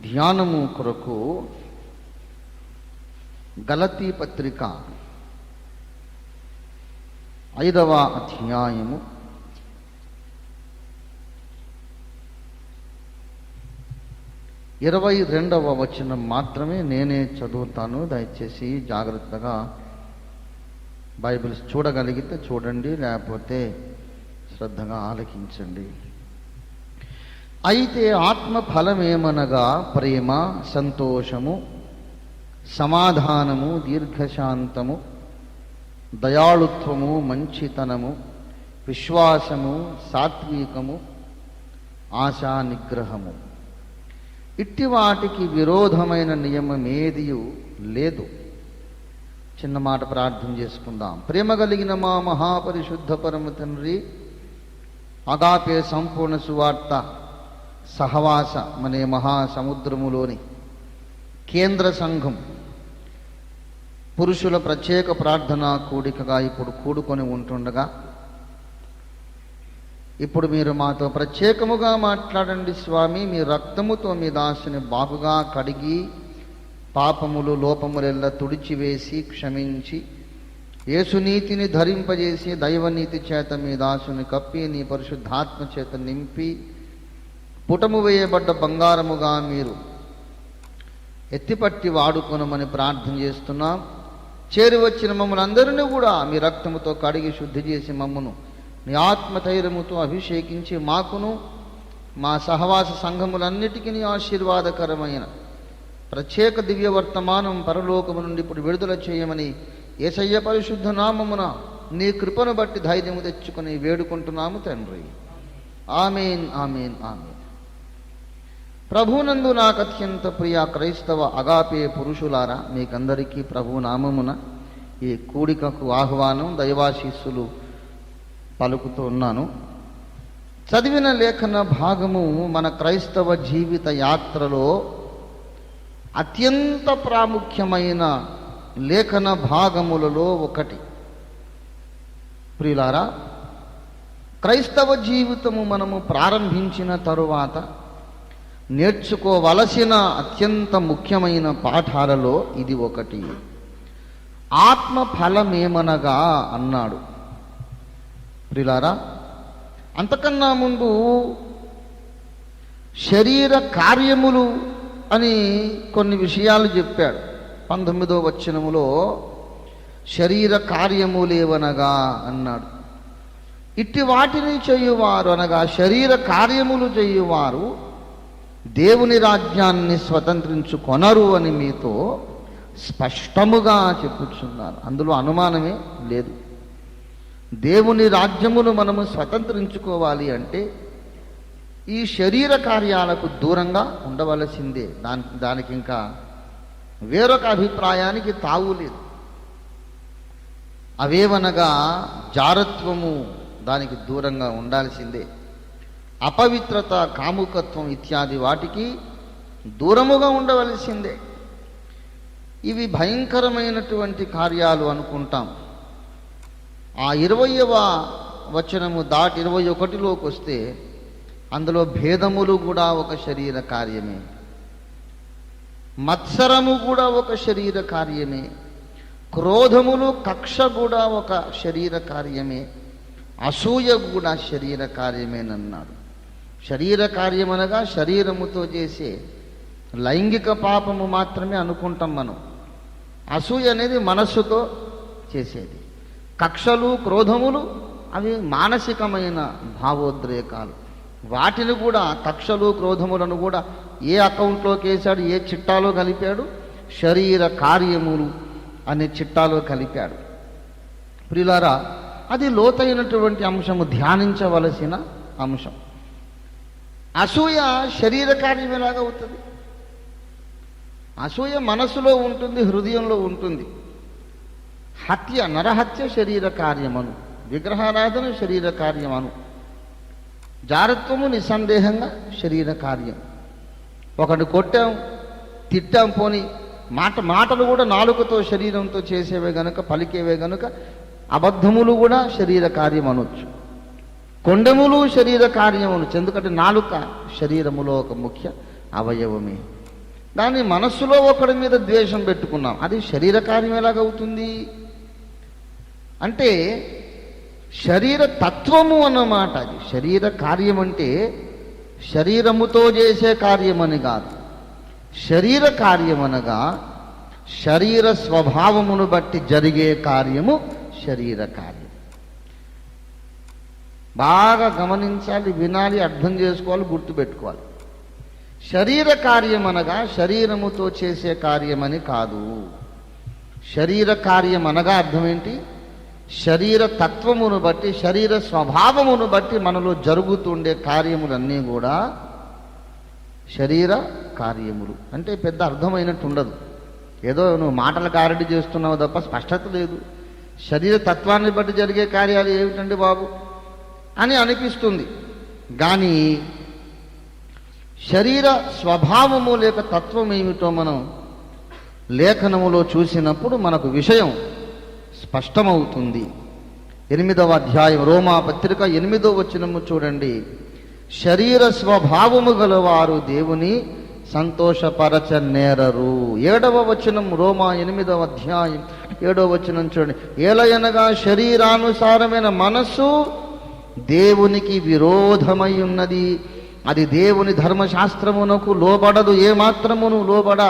ధ్యానము కొరకు గలతీ పత్రిక 5వ అధ్యాయము 22వ వచనం మాత్రమే నేనే చదువుతాను. దయచేసి జాగ్రత్తగా బైబిల్స్ చూడగలిగితే చూడండి, లేకపోతే శ్రద్ధగా ఆలకించండి. అయితే ఆత్మ ఫలమేమనగా ప్రేమ, సంతోషము, సమాధానము, దీర్ఘశాంతము, దయాళుత్వము, మంచితనము, విశ్వాసము, సాత్వికము, ఆశా నిగ్రహము. ఇట్టి వాటికి విరోధమైన నియమమేదియు లేదు. చిన్న మాట ప్రార్థన చేసుకుందాం. ప్రేమ కలిగిన మా మహాపరిశుద్ధ పరమ తండ్రి, అగాపే సంపూర్ణ సువార్త సహవాస అనే మహాసముద్రములోని కేంద్ర సంఘం పురుషుల ప్రత్యేక ప్రార్థనా కూడికగా ఇప్పుడు కూడుకొని ఉంటుండగా, ఇప్పుడు మీరు మాతో ప్రత్యేకముగా మాట్లాడండి స్వామి. మీ రక్తముతో మీ దాసుని బాగుగా కడిగి పాపములు లోపములెల్లా తుడిచివేసి క్షమించి యేసునీతిని ధరింపజేసి దైవనీతి చేత మీ దాసుని కప్పి నీ పరిశుద్ధాత్మ చేత నింపి పుటము వేయబడ్డ బంగారముగా మీరు ఎత్తిపట్టి వాడుకొనమని ప్రార్థన చేస్తున్నాం. చేరి వచ్చిన మమ్మల్ని అందరినీ కూడా మీ రక్తముతో కడిగి శుద్ధి చేసి మమ్మను నీ ఆత్మధైర్యముతో అభిషేకించి మాకును మా సహవాస సంఘములన్నిటికీ నీ ఆశీర్వాదకరమైన ప్రత్యేక దివ్య వర్తమానం పరలోకము నుండి ఇప్పుడు విడుదల చేయమని యేసయ్య పరిశుద్ధ నామమున నీ కృపను బట్టి ధైర్యము తెచ్చుకొని వేడుకుంటున్నాము తండ్రి. ఆమేన్, ఆమేన్, ఆమేన్. ప్రభునందు నాకు అత్యంత ప్రియ క్రైస్తవ అగాపే పురుషులారా, మీకందరికీ ప్రభు నామమున ఈ కూడికకు ఆహ్వానం, దైవాశీస్సులు పలుకుతూ ఉన్నాను. చదివిన లేఖన భాగము మన క్రైస్తవ జీవిత యాత్రలో అత్యంత ప్రాముఖ్యమైన లేఖన భాగములలో ఒకటి. ప్రియులారా, క్రైస్తవ జీవితము మనము ప్రారంభించిన తరువాత నేర్చుకోవలసిన అత్యంత ముఖ్యమైన పాఠాలలో ఇది ఒకటి. ఆత్మ ఫలమేమనగా అన్నాడు. ప్రియులారా, అంతకన్నా ముందు శరీర కార్యములు అని కొన్ని విషయాలు చెప్పాడు. 19వ వచనములో శరీర కార్యములేవనగా అన్నాడు. ఇట్టి వాటిని చేయువారు అనగా శరీర కార్యములు చేయువారు దేవుని రాజ్యాన్ని స్వతంత్రించుకొనరు అని మీతో స్పష్టముగా చెప్పుచున్నారు. అందులో అనుమానమే లేదు. దేవుని రాజ్యమును మనము స్వతంత్రించుకోవాలి అంటే ఈ శరీర కార్యాలకు దూరంగా ఉండవలసిందే. దానికి ఇంకా వేరొక అభిప్రాయానికి తావు లేదు. అవేవనగా జారత్వము, దానికి దూరంగా ఉండాల్సిందే. అపవిత్రత, కాముకత్వం ఇత్యాది వాటికి దూరముగా ఉండవలసిందే. ఇవి భయంకరమైనటువంటి కార్యాలు అనుకుంటాం. ఆ 20వ వచనము దాటి 21లోకి వస్తే అందులో భేదములు కూడా ఒక శరీర కార్యమే, మత్సరము కూడా ఒక శరీర కార్యమే, క్రోధములు, కక్ష కూడా ఒక శరీర కార్యమే, అసూయ కూడా శరీర కార్యమేనన్నాడు. శరీర కార్యమనగా శరీరముతో చేసే లైంగిక పాపము మాత్రమే అనుకుంటాం మనం. అసూయ అనేది మనస్సుతో చేసేది. కక్షలు, క్రోధములు అవి మానసికమైన భావోద్రేకాలు. వాటిని కూడా, కక్షలు, క్రోధములను కూడా ఏ అకౌంట్లోకి వేశాడు, ఏ చిట్టాలో కలిపాడు? శరీర కార్యములు అనే చిట్టాలో కలిపాడు. ప్రియులారా, అది లోతైనటువంటి అంశము, ధ్యానించవలసిన అంశం. అసూయ శరీర కార్యం ఎలాగా అవుతుంది? అసూయ మనసులో ఉంటుంది, హృదయంలో ఉంటుంది. హత్య, నరహత్య శరీర కార్యమను, విగ్రహారాధన శరీర కార్యమను, జారత్వము నిస్సందేహంగా శరీర కార్యం. ఒకటి కొట్టాం, తిట్టాం, పోని మాటలు కూడా నాలుకతో శరీరంతో చేసేవే గనుక, పలికేవే గనుక అబద్ధములు కూడా శరీర కార్యం అనొచ్చు. కొండెములు శరీర కార్యములు, ఎందుకంటే నాలుక శరీరములో ఒక ముఖ్య అవయవమే. కానీ మనస్సులో ఒకడి మీద ద్వేషం పెట్టుకున్నాం, అది శరీర కార్యం ఎలాగవుతుంది అంటే శరీర తత్వము అన్నమాట. అది శరీర కార్యం అంటే శరీరముతో చేసే కార్యమని కాదు. శరీర కార్యం అనగా శరీర స్వభావమును బట్టి జరిగే కార్యము శరీర కార్యం. బాగా గమనించాలి, వినాలి, అర్థం చేసుకోవాలి, గుర్తుపెట్టుకోవాలి. శరీర కార్యం అనగా శరీరముతో చేసే కార్యమని కాదు. శరీర కార్యం అనగా అర్థం ఏంటి? శరీర తత్వమును బట్టి, శరీర స్వభావమును బట్టి మనలో జరుగుతుండే కార్యములన్నీ కూడా శరీర కార్యములు. అంటే పెద్ద అర్థమైనట్టు ఉండదు, ఏదో నువ్వు మాటల కారడి చేస్తున్నావు తప్ప స్పష్టత లేదు. శరీర తత్వాన్ని బట్టి జరిగే కార్యాలు ఏమిటండి బాబు అని అనిపిస్తుంది. కానీ శరీర స్వభావము లేక తత్వం ఏమిటో మనం లేఖనములో చూసినప్పుడు మనకు విషయం స్పష్టమవుతుంది. 8వ అధ్యాయం రోమా పత్రిక 8వ వచనము చూడండి. శరీర స్వభావము గలవారు దేవుని సంతోషపరచనేరరు. 7వ వచనం రోమా 8వ అధ్యాయం 7వ వచనం చూడండి. ఏలయనగా శరీరానుసారమైన మనస్సు దేవునికి విరోధమై ఉన్నది, అది దేవుని ధర్మశాస్త్రమునకు లోబడదు, ఏమాత్రమును లోబడ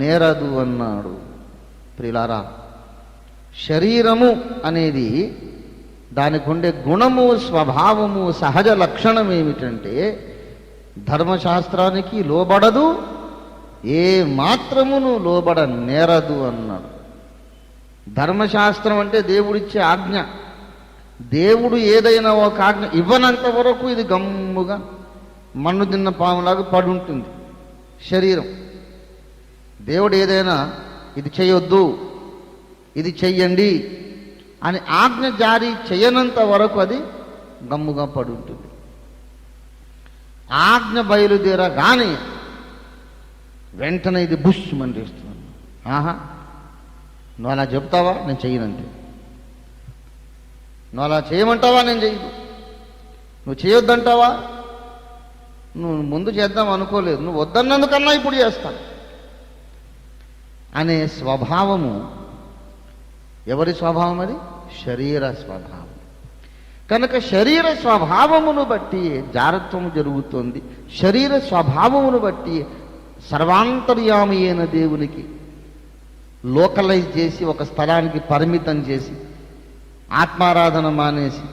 నేరదు అన్నాడు. ప్రియులారా, శరీరము అనేది దానికి ఉండే గుణము, స్వభావము, సహజ లక్షణం ఏమిటంటే ధర్మశాస్త్రానికి లోబడదు, ఏ మాత్రమును లోబడ నేరదు అన్నాడు. ధర్మశాస్త్రం అంటే దేవుడిచ్చే ఆజ్ఞ. దేవుడు ఏదైనా ఒక ఆజ్ఞ ఇవ్వనంత వరకు ఇది గమ్ముగా మన్ను తిన్న పాములాగా పడి ఉంటుంది శరీరం. దేవుడు ఏదైనా ఇది చేయొద్దు, ఇది చెయ్యండి అని ఆజ్ఞ జారీ చేయనంత వరకు అది గమ్ముగా పడి ఉంటుంది. ఆజ్ఞ బయలుదేరగానే వెంటనే ఇది బుష్ మండిస్తున్నాను. ఆహా, నువ్వు అలా చెప్తావా, నేను చెయ్యనంతే. నువ్వు అలా చేయమంటావా, నేను చెయ్యను. నువ్వు చేయొద్దంటావా, నువ్వు ముందు చేద్దాం అనుకోలేదు, నువ్వు వద్దన్నందుకన్నా ఇప్పుడు చేస్తాను అనే స్వభావము. ఎవరి స్వభావం అది? శరీర స్వభావం. కనుక శరీర స్వభావమును బట్టి జారత్వము జరుగుతుంది. శరీర స్వభావమును బట్టి సర్వాంతర్యామి అయిన దేవునికి లోకలైజ్ చేసి, ఒక స్థలానికి పరిమితం చేసి, ఆత్మారాధన మానేసి,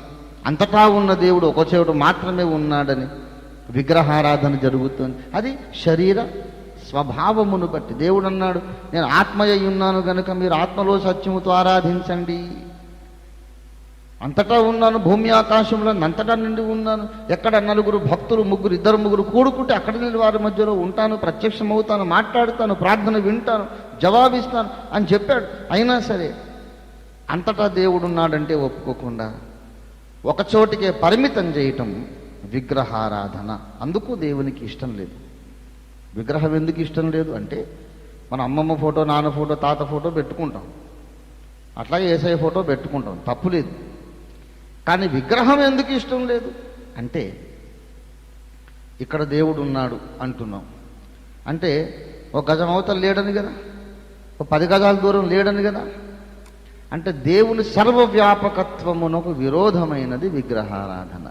అంతటా ఉన్న దేవుడు ఒక చోట మాత్రమే ఉన్నాడని విగ్రహారాధన జరుగుతుంది. అది శరీర స్వభావమును బట్టి. దేవుడు అన్నాడు, నేను ఆత్మయ్య ఉన్నాను గనుక మీరు ఆత్మలో సత్యముతో ఆరాధించండి. అంతటా ఉన్నాను, భూమి ఆకాశంలో అంతటా నిండి ఉన్నాను. ఎక్కడ నలుగురు భక్తులు, ముగ్గురు, ఇద్దరు ముగ్గురు కూడుకుంటే అక్కడ నిండి వారి మధ్యలో ఉంటాను, ప్రత్యక్షమవుతాను, మాట్లాడుతాను, ప్రార్థన వింటాను, జవాబిస్తాను అని చెప్పాడు. అయినా సరే అంతటా దేవుడు ఉన్నాడంటే ఒప్పుకోకుండా ఒకచోటికే పరిమితం చేయటం విగ్రహారాధన. అందుకు దేవునికి ఇష్టం లేదు. విగ్రహం ఎందుకు ఇష్టం లేదు అంటే, మన అమ్మమ్మ ఫోటో, నాన్న ఫోటో, తాత ఫోటో పెట్టుకుంటాం, అట్లాగే యేసయ్య ఫోటో పెట్టుకుంటాం, తప్పు లేదు. కానీ విగ్రహం ఎందుకు ఇష్టం లేదు అంటే, ఇక్కడ దేవుడు ఉన్నాడు అంటున్నాం అంటే ఒక గజం అవతల లేడని కదా, ఒక 10 గజాల దూరం లేడని కదా. అంటే దేవుని సర్వవ్యాపకత్వమునకు విరోధమైనది విగ్రహారాధన.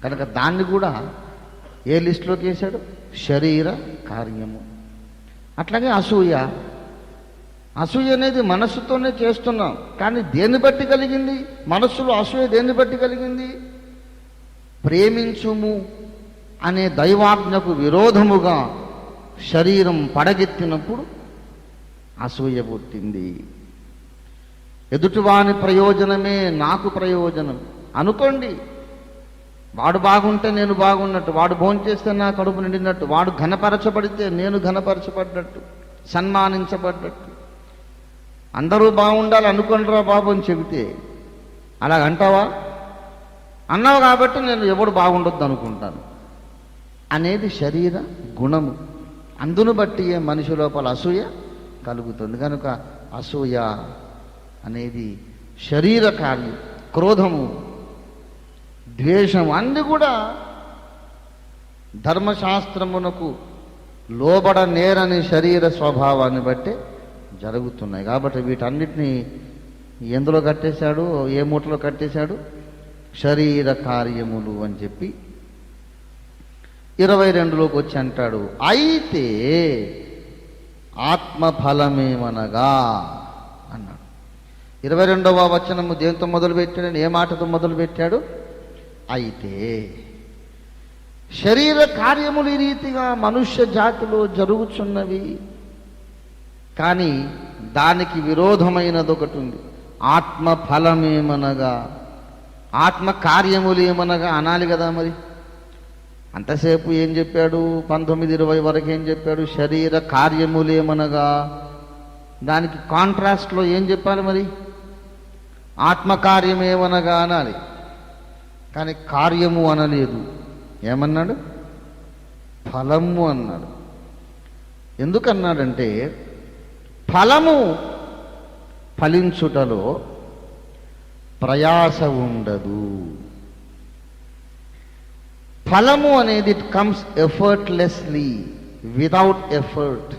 కనుక దాన్ని కూడా ఏ లిస్టులోకి వేశాడు? శరీర కార్యము. అట్లాగే అసూయ. అసూయ అనేది మనస్సుతోనే చేస్తున్నాం, కానీ దేన్ని బట్టి కలిగింది? మనస్సులో అసూయ దేన్ని బట్టి కలిగింది? ప్రేమించుము అనే దైవాజ్ఞకు విరోధముగా శరీరం పడగెత్తినప్పుడు అసూయ పుట్టింది. ఎదుటివాని ప్రయోజనమే నాకు ప్రయోజనం అనుకోండి. వాడు బాగుంటే నేను బాగున్నట్టు, వాడు భోంచేస్తే నా కడుపు నిండినట్టు, వాడు ఘనపరచబడితే నేను ఘనపరచబడ్డట్టు, సన్మానించబడ్డట్టు. అందరూ బాగుండాలి అనుకోండిరా బాబు అని చెబితే అలాగంటావా? అన్నావు కాబట్టి నేను ఎవడు బాగుండొద్దు అనుకుంటాను అనేది శరీర గుణము. అందును బట్టి మనిషి లోపల అసూయ కలుగుతుంది. కనుక అసూయ అనేది శరీర కార్యం. క్రోధము, ద్వేషం అన్నీ కూడా ధర్మశాస్త్రమునకు లోబడ నేరని శరీర స్వభావాన్ని బట్టి జరుగుతున్నాయి. కాబట్టి వీటన్నిటినీ ఎందులో కట్టేశాడు, ఏ మూటలో కట్టేశాడు? శరీర కార్యములు అని చెప్పి 22లోకి వచ్చి అంటాడు, అయితే ఆత్మఫలమేమనగా అన్నాడు. 22వ వచనము దేంతో మొదలుపెట్టాడు? ఏ మాటతో మొదలుపెట్టాడు? అయితే. శరీర కార్యములు ఈ రీతిగా మనుష్య జాతిలో జరుగుతున్నవి, కానీ దానికి విరోధమైనది ఒకటి ఉంది. ఆత్మ ఫలమేమనగా, ఆత్మ కార్యములు ఏమనగా అనాలి కదా. మరి అంతసేపు ఏం చెప్పాడు? 19-20 వరకు ఏం చెప్పాడు? శరీర కార్యములేమనగా. దానికి కాంట్రాస్ట్లో ఏం చెప్పాలి? మరి ఆత్మకార్యమేమనగా అనాలి, కానీ కార్యము అనలేదు. ఏమన్నాడు? ఫలము అన్నాడు. ఎందుకన్నాడంటే ఫలము ఫలించుటలో ప్రయాస ఉండదు. ఫలము అనేది it comes effortlessly, without effort.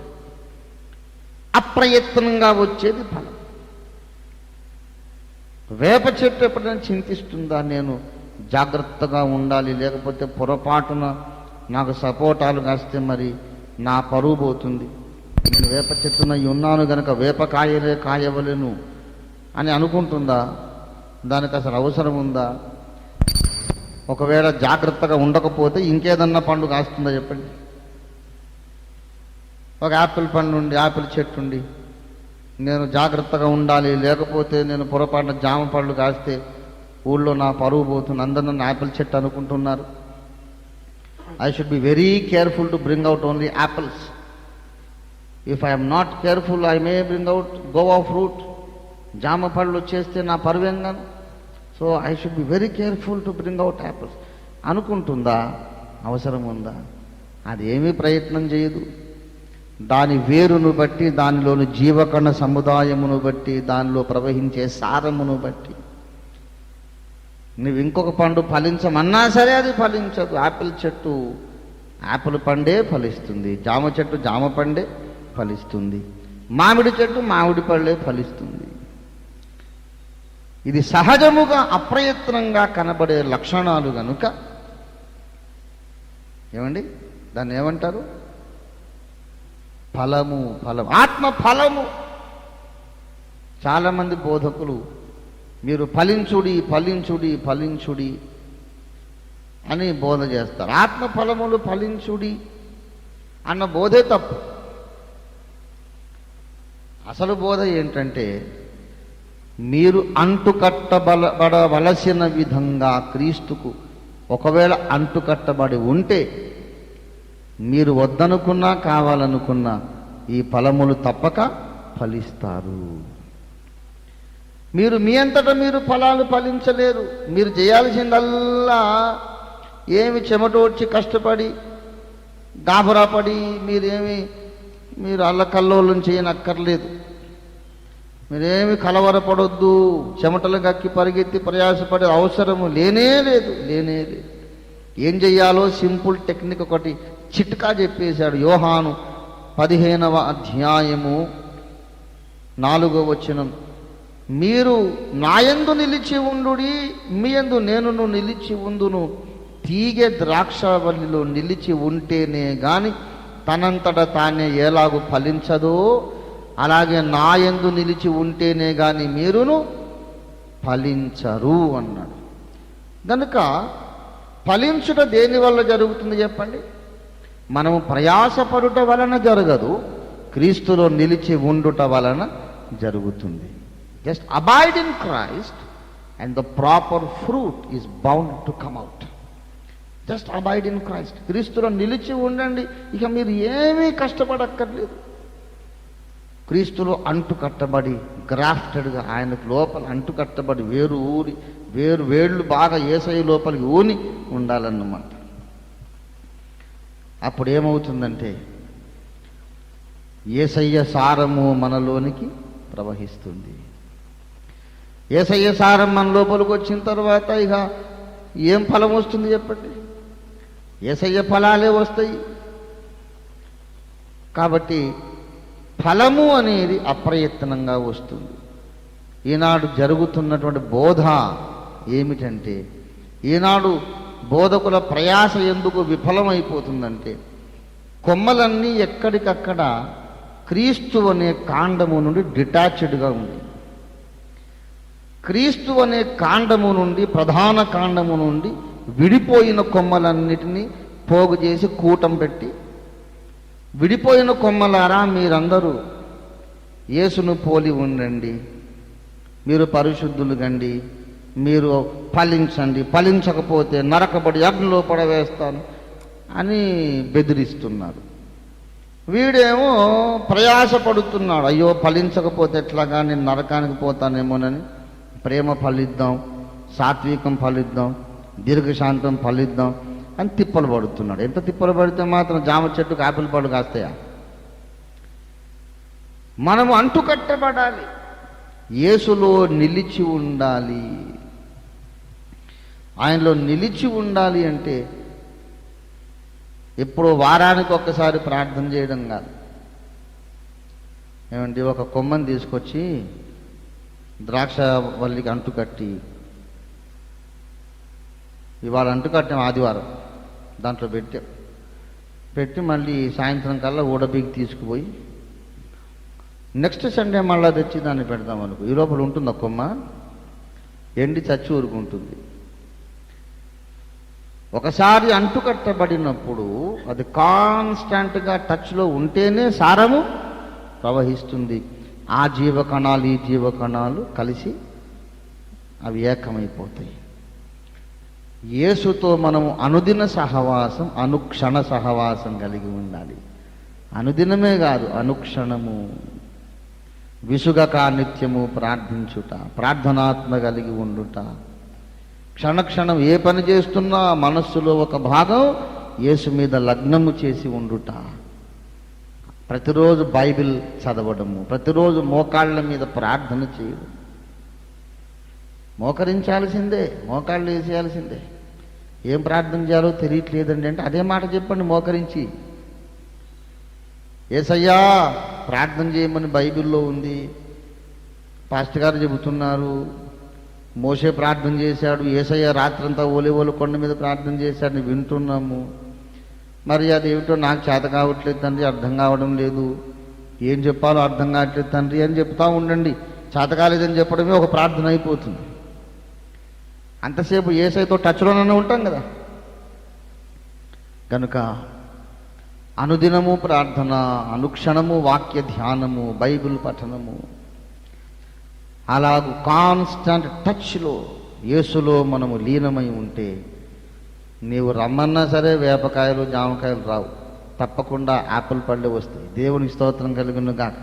అప్రయత్నంగా వచ్చేది ఫలం. వేప చెట్టు ఎప్పుడైనా చింతిస్తుందా? నేను జాగ్రత్తగా ఉండాలి, లేకపోతే పొరపాటున నాకు సపోటాలు కాస్తే మరి నా పరువు పోతుంది, నేను వేప చెట్టున ఉన్నాను గనక వేపకాయలే కాయవలేను అని అనుకుంటుందా? దానికి అసలు అవసరం ఉందా? ఒకవేళ జాగ్రత్తగా ఉండకపోతే ఇంకేదన్నా పండు కాస్తుందా చెప్పండి? ఒక యాపిల్ పండు ఉండి, యాపిల్ చెట్టు ఉండి నేను జాగ్రత్తగా ఉండాలి, లేకపోతే నేను పొరపాటున జామ పళ్ళు కాస్తే ఊళ్ళో నా పరువు పోతుంది, అందరూ నన్ను యాపిల్ చెట్టు అనుకుంటున్నారు. I should be very careful to bring out only apples. If I'm not careful I may bring out guava fruit. జామ పళ్ళు వచ్చేస్తే నా పరువేంగాను. So I should be very careful to bring out apples అనుకుంటుందా? అవసరం ఉందా? అది ఏమీ ప్రయత్నం చేయదు. దాని వేరును బట్టి, దానిలోని జీవకణ సముదాయమును బట్టి, దానిలో ప్రవహించే సారమును బట్టి నువ్వు ఇంకొక పండు ఫలించమన్నా సరే అది ఫలించదు. యాపిల్ చెట్టు యాపిల్ పండే ఫలిస్తుంది, జామ చెట్టు జామ పండే ఫలిస్తుంది, మామిడి చెట్టు మామిడి పళ్ళే ఫలిస్తుంది. ఇది సహజముగా అప్రయత్నంగా కనబడే లక్షణాలు గనుక ఏమండి దాన్ని ఏమంటారు? ఫలము. ఫలం, ఆత్మ ఫలము. చాలామంది బోధకులు మీరు ఫలించుడి ఫలించుడి ఫలించుడి అని బోధ చేస్తారు. ఆత్మ ఫలములు ఫలించుడి అన్న బోధే తప్పు. అసలు బోధ ఏంటంటే మీరు అంటుకట్టబడవలసిన విధంగా క్రీస్తుకు ఒకవేళ అంటుకట్టబడి ఉంటే మీరు వద్దనుకున్నా కావాలనుకున్నా ఈ ఫలములు తప్పక ఫలిస్తారు. మీరు మీ అంతటా మీరు ఫలాలు ఫలించలేరు. మీరు చేయాల్సిందల్లా ఏమి చెమటోడ్చి కష్టపడి గాబరాపడి మీరు అల్లకల్లోలం చేయనక్కర్లేదు. మీరేమి కలవరపడొద్దు, చెమటలు గక్కి పరిగెత్తి ప్రయాసపడే అవసరము లేనే లేదు. ఏం చెయ్యాలో సింపుల్ టెక్నిక్ ఒకటి చిట్కా చెప్పేశాడు. యోహాను 15వ అధ్యాయము 4వ వచనం, మీరు నాయందు నిలిచి ఉండుడి, మీ యందు నేనును నిలిచి ఉందును. తీగె ద్రాక్షవల్లిలో నిలిచి ఉంటేనే గాని తనంతట తానే ఎలాగూ ఫలించదో, అలాగే నాయందు నిలిచి ఉంటేనే గాని మీరును ఫలించరు అన్నాడు. కనుక ఫలించుట దేని వల్ల జరుగుతుంది చెప్పండి? మనము ప్రయాసపడుట వలన జరగదు, క్రీస్తులో నిలిచి ఉండుట వలన జరుగుతుంది. Just abide in Christ and the proper fruit is bound to come out. Just abide in Christ. క్రీస్తులో నిలిచి ఉండండి, ఇక మీరు ఏమీ కష్టపడక్కర్లేదు. క్రీస్తులో అంటు కట్టబడి గ్రాఫ్టెడ్గా ఆయనకు లోపల అంటు కట్టబడి వేళ్ళు బాగా యేసయ్య లోపలికి ఊని ఉండాలన్నమాట. అప్పుడు ఏమవుతుందంటే యేసయ్య సారము మనలోనికి ప్రవహిస్తుంది. యేసయ్య సారం మన లోపలికి వచ్చిన తర్వాత ఇక ఏం ఫలం వస్తుంది చెప్పండి? యేసయ్య ఫలాలే వస్తాయి. కాబట్టి ఫలము అనేది అప్రయత్నంగా వస్తుంది. ఈనాడు జరుగుతున్నటువంటి బోధ ఏమిటంటే, ఈనాడు బోధకుల ప్రయాస ఎందుకు విఫలమైపోతుందంటే, కొమ్మలన్నీ ఎక్కడికక్కడ క్రీస్తు అనే కాండము నుండి డిటాచ్డ్గా ఉంది. క్రీస్తు అనే కాండము నుండి, ప్రధాన కాండము నుండి విడిపోయిన కొమ్మలన్నిటినీ పోగు చేసి కూటం పెట్టి, విడిపోయిన కొమ్మలారా మీరందరూ యేసును పోలి ఉండండి, మీరు పరిశుద్ధులు కండి, మీరు ఫలించండి, ఫలించకపోతే నరకబడి అగ్నిలో పడవేస్తాను అని బెదిరిస్తున్నారు. వీడేమో ప్రయాసపడుతున్నాడు, అయ్యో ఫలించకపోతే ఎట్లాగా, నేను నరకానికి పోతానేమోనని. ప్రేమ ఫలిద్దాం, సాత్వికం ఫలిద్దాం, దీర్ఘశాంతం ఫలిద్దాం అని తిప్పలు పడుతున్నాడు. ఎంత తిప్పలు పడితే మాత్రం జామ చెట్టుకు ఆపిల్ పళ్ళు కాస్తాయా? మనము అంటుకట్టబడాలి, యేసులో నిలిచి ఉండాలి. ఆయనలో నిలిచి ఉండాలి అంటే ఎప్పుడో వారానికి ఒక్కసారి ప్రార్థన చేయడం కాదు. ఏమంటే ఒక కొమ్మని తీసుకొచ్చి ద్రాక్ష వల్లికి అంటుకట్టి, ఇవాళ అంటుకట్టాం ఆదివారం, దాంట్లో పెట్టి మళ్ళీ సాయంత్రం కల్లా ఊడబీకి తీసుకుపోయి నెక్స్ట్ సండే మళ్ళా తెచ్చి దాన్ని పెడదాం అనుకో, ఈ లోపల ఉంటుంది ఆ కొమ్మ, ఎండి చచ్చి ఊరుకుంటుంది. ఒకసారి అంటుకట్టబడినప్పుడు అది కాన్స్టాంట్గా టచ్లో ఉంటేనే సారము ప్రవహిస్తుంది. ఆ జీవకణాలు ఈ జీవకణాలు కలిసి అవి ఏకమైపోతాయి. యేసుతో మనము అనుదిన సహవాసం, అనుక్షణ సహవాసం కలిగి ఉండాలి. అనుదినమే కాదు, అనుక్షణము. విసుగక నిత్యము ప్రార్థించుట, ప్రార్థనాత్మ కలిగి ఉండుట. క్షణక్షణం ఏ పని చేస్తున్నా మనస్సులో ఒక భాగం యేసు మీద లగ్నము చేసి ఉండుట. ప్రతిరోజు బైబిల్ చదవడము, ప్రతిరోజు మోకాళ్ళ మీద ప్రార్థన చేయడం. మోకరించాల్సిందే, మోకాళ్ళు వేసేయాల్సిందే. ఏం ప్రార్థన చేయాలో తెలియట్లేదండి అంటే అదే మాట చెప్పండి, మోకరించి. యేసయ్యా ప్రార్థన చేయమని బైబిల్లో ఉంది, పాస్టర్ గారు చెబుతున్నారు. మోషే ప్రార్థన చేశాడు, యేసయ్య రాత్రంతా ఓలి కొండ మీద ప్రార్థన చేశాడని వింటున్నాము. మరి అది ఏమిటో నాకు చేత కావట్లేదు తండ్రి, అర్థం కావడం లేదు, ఏం చెప్పాలో అర్థం కావట్లేదు తండ్రి అని చెప్తా ఉండండి. చేత కాలేదని చెప్పడమే ఒక ప్రార్థన అయిపోతుంది. అంతసేపు యేసయ్యతో టచ్లోనే ఉంటాం కదా. కనుక అనుదినము ప్రార్థన, అనుక్షణము వాక్య ధ్యానము, బైబిల్ పఠనము, అలాగూ కాన్స్టాంట్ టచ్లో యేసులో మనము లీనమై ఉంటే, నీవు రమ్మన్నా సరే వేపకాయలు జామకాయలు రావు, తప్పకుండా యాపిల్ పళ్ళే వస్తాయి. దేవునికి స్తోత్రం కలుగును గాక.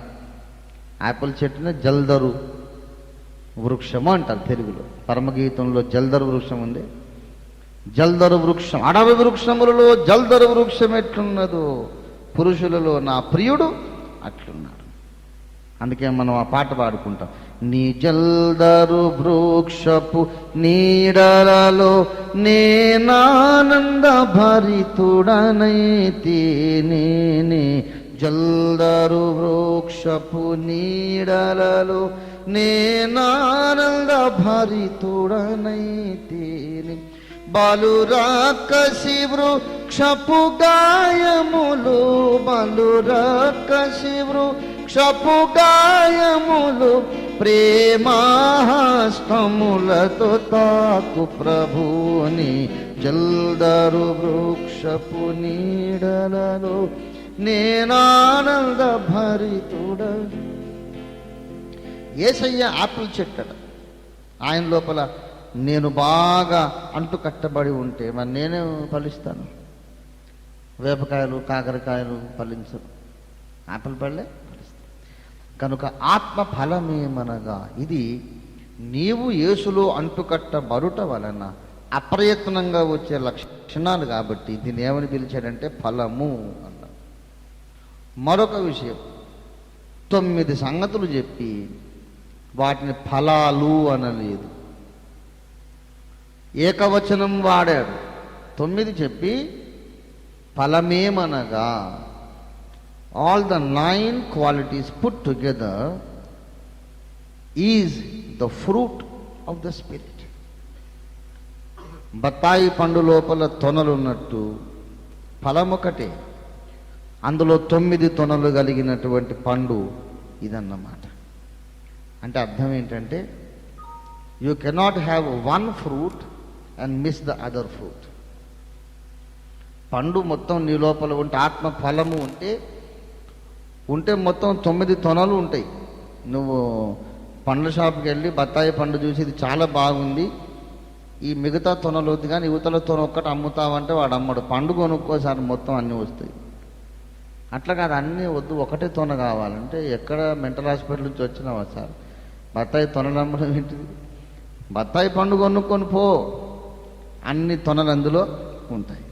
యాపిల్ చెట్టునే జల్దరు వృక్షము అంటారు తెలుగులో. పరమగీతంలో జల్దరు వృక్షం ఉంది. జల్దరు వృక్షం, అడవి వృక్షములలో జల్దరు వృక్షం ఎట్లున్నదో పురుషులలో నా ప్రియుడు అట్లున్నాడు. అందుకే మనం ఆ పాట పాడుకుంటాం. నీ జల్దరు వృక్షపు నీడలలో నేనానంద భరితుడనైతిని. జల్దరు వృక్షపు నీడలలో నేనానంద భరితుడనైతిని. బలురాకసి వృక్షపు గాయములు, బలురాకసి వృక్షపు గాయములు ప్రేమాహస్తములతో తాకు ప్రభుని. జల్దరు వృక్షపు నీడలలో నేనానంద భరితుడ. యేసయ్య ఆపిల్ చెట్టట. ఆయన లోపల నేను బాగా అంటు కట్టబడి ఉంటే మరి నేనే ఫలిస్తాను. వేపకాయలు కాకరకాయలు ఫలించరు, ఆపిల్ పళ్ళే ఫలిస్తాను. కనుక ఆత్మ ఫలమేమనగా ఇది నీవు యేసులో అంటుకట్టబడుట వలన అప్రయత్నంగా వచ్చే లక్షణాలు. కాబట్టి దీన్ని ఏమని పిలిచాడంటే ఫలము అన్నారు. మరొక విషయం, 9 సంగతులు చెప్పి వాటిని ఫలాలు అనలేదు, ఏకవచనం వాడాడు. 9 చెప్పి ఫలమేమనగా all the 9 qualities put together is the fruit of the Spirit. బత్తాయి పండు లోపల తొనలు ఉన్నట్టు ఫలమొకటే, అందులో 9 తొనలు కలిగినటువంటి పండు ఇదన్నమాట. అంటే అర్థం ఏంటంటే, you cannot have 1 fruit and miss the other fruit. పండు మొత్తం నీ లోపల ఉంటే, ఆత్మ ఫలము ఉంటే మొత్తం 9 తొనలు ఉంటాయి. నువ్వు పండ్ల షాప్కి వెళ్ళి బత్తాయి పండు చూసి ఇది చాలా బాగుంది, ఈ మిగతా తొనలు వద్దు కానీ యువతల తొన ఒక్కటి అమ్ముతావంటే వాడు అమ్మడు. పండు కొనుక్కోసారి మొత్తం అన్నీ వస్తాయి. అట్లా కాదు, అన్నీ వద్దు, ఒకటే తొన కావాలంటే ఎక్కడ మెంటల్ హాస్పిటల్ నుంచి వచ్చినావా సార్? బత్తాయి తొనలు అమ్మడం ఏంటిది? బత్తాయి పండు కొనుక్కొని పో, అన్ని తొనలు అందులో ఉంటాయి.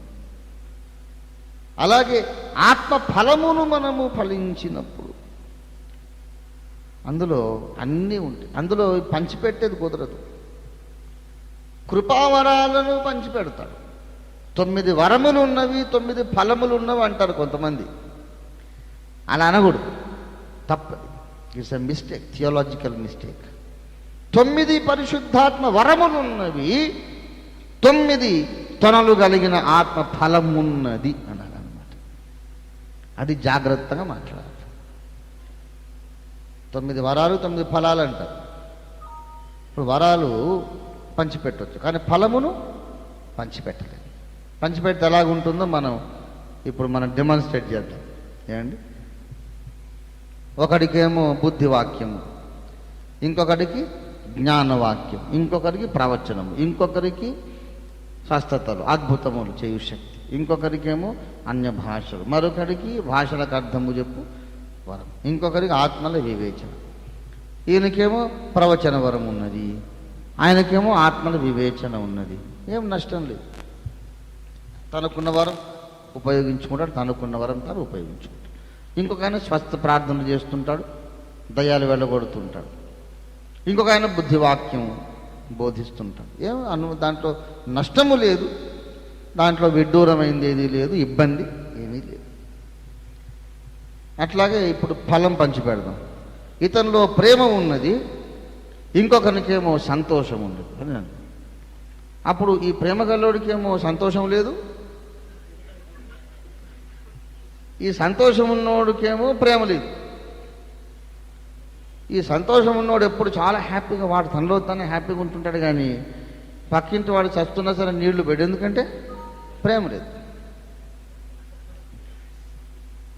అలాగే ఆత్మ ఫలమును మనము ఫలించినప్పుడు అందులో అన్నీ ఉంటాయి. అందులో పంచిపెట్టేది కుదరదు. కృపావరాలను పంచిపెడతాడు. 9 వరములు ఉన్నవి, 9 ఫలములు ఉన్నవి అంటారు కొంతమంది. అలా అనకూడదు, తప్పది. It's a mistake, theological mistake. 9 పరిశుద్ధాత్మ వరములు ఉన్నవి, 9 తొనలు కలిగిన ఆత్మ ఫలమున్నది అనాలన్నమాట. అది జాగ్రత్తగా మాట్లాడాలి. 9 వరాలు 9 ఫలాలు అంటారు. ఇప్పుడు వరాలు పంచిపెట్టవచ్చు, కానీ ఫలమును పంచిపెట్టలేదు. పంచిపెడితే ఎలాగుంటుందో మనం డెమాన్స్ట్రేట్ చేద్దాం. ఏమండి, ఒకడికేమో బుద్ధివాక్యము, ఇంకొకడికి జ్ఞానవాక్యం, ఇంకొకరికి ప్రవచనము, ఇంకొకరికి స్వస్థతలు అద్భుతములు చేయు శక్తి, ఇంకొకరికేమో అన్య భాషలు, మరొకరికి భాషలకు అర్థము చెప్పు వరం, ఇంకొకరికి ఆత్మల వివేచన. ఈయనకేమో ప్రవచన వరం ఉన్నది, ఆయనకేమో ఆత్మల వివేచన ఉన్నది. ఏం నష్టం లేదు. తనకున్న వరం ఉపయోగించుకుంటాడు, తనకున్న వరం తాను ఉపయోగించుకుంటాడు. ఇంకొక ఆయన స్వస్థ ప్రార్థనలు చేస్తుంటాడు, దయ్యాలు వెళ్ళగొడుతుంటాడు. ఇంకొక ఆయన బుద్ధివాక్యం బోధిస్తుంటాడు. దాంట్లో నష్టము లేదు, దాంట్లో విడ్డూరమైంది ఏదీ లేదు, ఇబ్బంది ఏమీ లేదు. అట్లాగే ఇప్పుడు ఫలం పంచిపెడదాం. ఇతనిలో ప్రేమ ఉన్నది, ఇంకొకరికేమో సంతోషం ఉండదు అని. అప్పుడు ఈ ప్రేమ గల్లోడికేమో సంతోషం లేదు, ఈ సంతోషం ఉన్నోడికేమో ప్రేమ లేదు. ఈ సంతోషం ఉన్నోడు ఎప్పుడు చాలా హ్యాపీగా వాడు తనలో తనే హ్యాపీగా ఉంటుంటాడు, కానీ పక్కింటి వాడు చస్తున్నా సరే నీళ్లు పెడు, ఎందుకంటే ప్రేమ లేదు.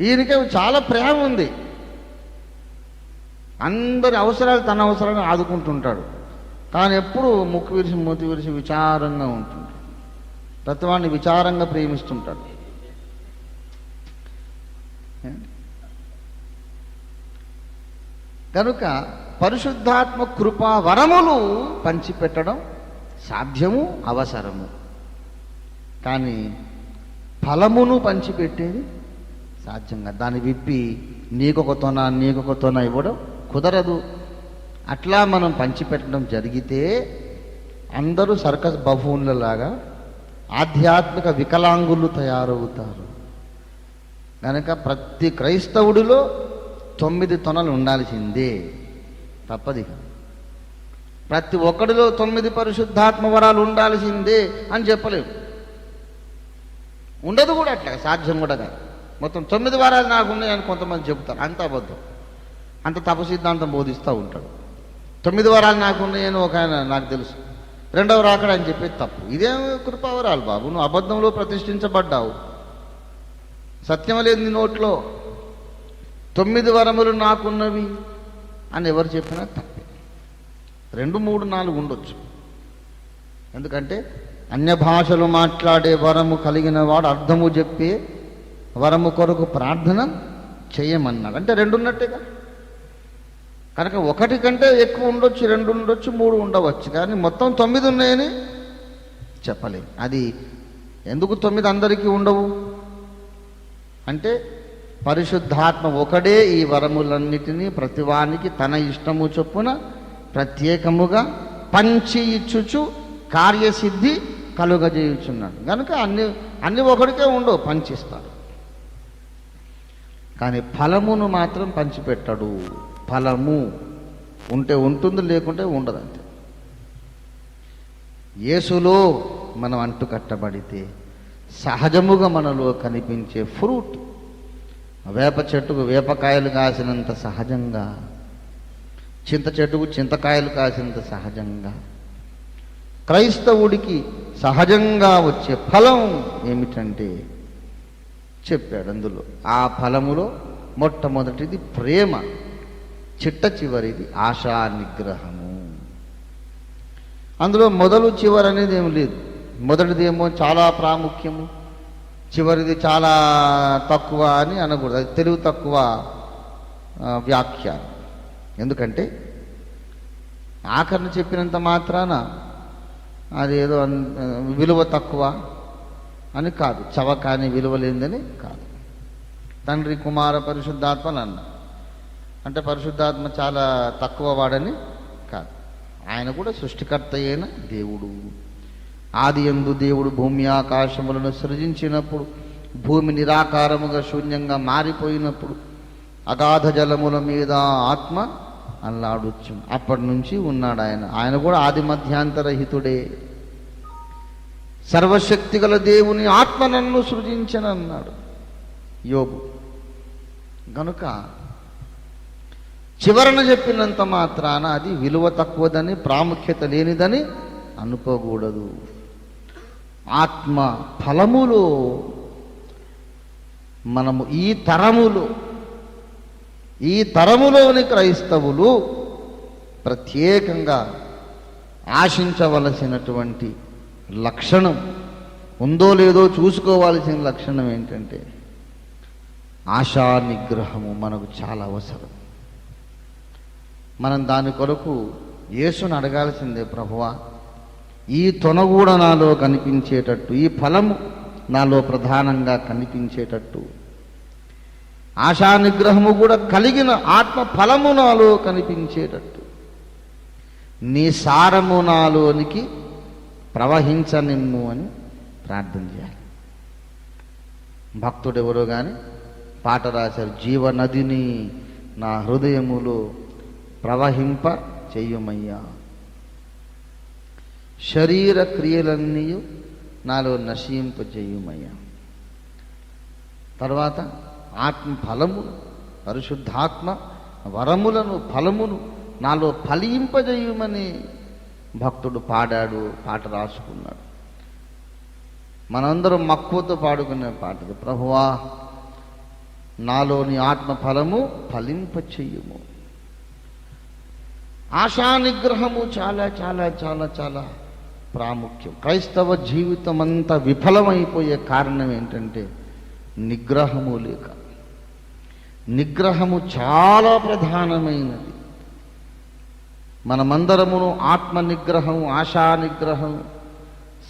ఈయనకేమో చాలా ప్రేమ ఉంది, అందరి అవసరాలు తన అవసరాలను ఆదుకుంటుంటాడు, కానీ ఎప్పుడు ముక్కు విరిసి మూతి విరిసి విచారంగా ఉంటుంటాడు. ప్రతివాడిని విచారంగా ప్రేమిస్తుంటాడు. కనుక పరిశుద్ధాత్మ కృపా వరములు పంచిపెట్టడం సాధ్యము, అవసరము. కానీ ఫలమును పంచిపెట్టేది సాధ్యంగా దాన్ని విప్పి నీకొక తొన ఇవ్వడం కుదరదు. అట్లా మనం పంచిపెట్టడం జరిగితే అందరూ సర్కస్ బఫూన్లలాగా ఆధ్యాత్మిక వికలాంగులు తయారవుతారు. కనుక ప్రతి క్రైస్తవుడిలో 9 తొనలు ఉండాల్సిందే, తప్పది. ప్రతి ఒక్కడిలో 9 పరిశుద్ధాత్మ వరాలు ఉండాల్సిందే అని చెప్పలేము. ఉండదు కూడా, అట్లా సాధ్యం కూడా కాదు. మొత్తం 9 వరాలు నాకు ఉన్నాయని కొంతమంది చెబుతారు, అంత అబద్ధం. అంత తప సిద్ధాంతం బోధిస్తూ ఉంటాడు. 9 వరాలు నాకు ఉన్నాయని ఒక ఆయన నాకు తెలుసు, 2వ రాకడ అని చెప్పేది తప్పు. ఇదేం కృపావరాలు బాబు, నువ్వు అబద్ధంలో ప్రతిష్ఠించబడ్డావు, సత్యం లేదు నీ నోట్లో. 9 వరములు నాకున్నవి అని ఎవరు చెప్పినా తప్పే. 2, 3, 4 ఉండొచ్చు. ఎందుకంటే అన్య భాషలు మాట్లాడే వరము కలిగిన వాడు అర్థము చెప్పే వరము కొరకు ప్రార్థన చేయమన్నాడు. అంటే 2 ఉన్నట్టేగా. కనుక 1 కంటే ఎక్కువ ఉండొచ్చు, 2 ఉండొచ్చు, 3 ఉండవచ్చు, కానీ మొత్తం 9 ఉన్నాయని చెప్పలేము. అది ఎందుకు 9 అందరికీ ఉండవు అంటే, పరిశుద్ధాత్మ ఒకడే ఈ వరములన్నిటినీ ప్రతివానికి తన ఇష్టము చొప్పున ప్రత్యేకముగా పంచి ఇచ్చుచు కార్యసిద్ధి కలుగజేయుచున్నాడు. కనుక అన్ని ఒకడికే ఉండవు, పంచిస్తాడు. కానీ ఫలమును మాత్రం పంచిపెట్టడు. ఫలము ఉంటే ఉంటుంది, లేకుంటే ఉండదు, అంతే. యేసులో మనం అంటుకట్టబడితే సహజముగా మనలో కనిపించే ఫ్రూట్, వేప చెట్టుకు వేపకాయలు కాసినంత సహజంగా, చింత చెట్టుకు చింతకాయలు కాసినంత సహజంగా, క్రైస్తవుడికి సహజంగా వచ్చే ఫలం ఏమిటంటే చెప్పాడు అందులో. ఆ ఫలములో మొట్టమొదటిది ప్రేమ, చిట్ట చివరిది ఆశా నిగ్రహము. అందులో మొదలు చివరి అనేది ఏమి లేదు. మొదటిదేమో చాలా ప్రాముఖ్యము, చివరిది చాలా తక్కువ అని అనకూడదు. అది తెలివి తక్కువ వ్యాఖ్యానం. ఎందుకంటే ఆఖరిని చెప్పినంత మాత్రాన అదేదో విలువ తక్కువ అని కాదు, చవకాని విలువ లేదని కాదు. తండ్రి కుమార పరిశుద్ధాత్మని అన్న అంటే పరిశుద్ధాత్మ చాలా తక్కువ వాడని కాదు. ఆయన కూడా సృష్టికర్త అయిన దేవుడు. ఆది యందు దేవుడు భూమి ఆకాశములను సృజించినప్పుడు, భూమి నిరాకారముగా శూన్యంగా మారిపోయినప్పుడు అగాధ జలముల మీద ఆత్మ అల్లాడొచ్చు. అప్పటి నుంచి ఉన్నాడు ఆయన. ఆయన కూడా ఆది మధ్యాంతరహితుడే. సర్వశక్తి గల దేవుని ఆత్మ నన్ను సృజించనన్నాడు యోబు. గనుక చివరన చెప్పినంత మాత్రాన అది విలువ తక్కువదని, ప్రాముఖ్యత లేనిదని అనుకోకూడదు. ఆత్మ ఫలములో మనము ఈ తరములోని క్రైస్తవులు ప్రత్యేకంగా ఆశించవలసినటువంటి లక్షణం ఉందో లేదో చూసుకోవాల్సిన లక్షణం ఏంటంటే ఆశా నిగ్రహము మనకు చాలా అవసరం. మనం దాని కొరకు యేసుని అడగాల్సిందే. ప్రభువా, ఈ తొన కూడా నాలో కనిపించేటట్టు, ఈ ఫలము నాలో ప్రధానంగా కనిపించేటట్టు, ఆశా నిగ్రహము కూడా కలిగిన ఆత్మ ఫలము నాలో కనిపించేటట్టు నీ సారము నాలోనికి ప్రవహించనిమ్ము అని ప్రార్థన చేయాలి. భక్తుడెవరో కానీ పాట రాశారు, జీవనదిని నా హృదయములో ప్రవహింప చెయ్యుమయ్యా, శరీర క్రియలన్నీ నాలో నశింపజేయుమయ్యా. తర్వాత ఆత్మ ఫలమును, పరిశుద్ధాత్మ వరములను, ఫలమును నాలో ఫలింపజేయమని భక్తుడు పాడాడు, పాట రాసుకున్నాడు. మనందరం మక్కువతో పాడుకునే పాటది. ప్రభువా, నాలోని ఆత్మ ఫలము ఫలింపచేయుము. ఆశా నిగ్రహము చాలా చాలా చాలా చాలా ప్రాముఖ్యం. క్రైస్తవ జీవితం అంతా విఫలమైపోయే కారణం ఏంటంటే నిగ్రహము లేక. నిగ్రహము చాలా ప్రధానమైనది. మనమందరమును ఆత్మ నిగ్రహం, ఆశా నిగ్రహం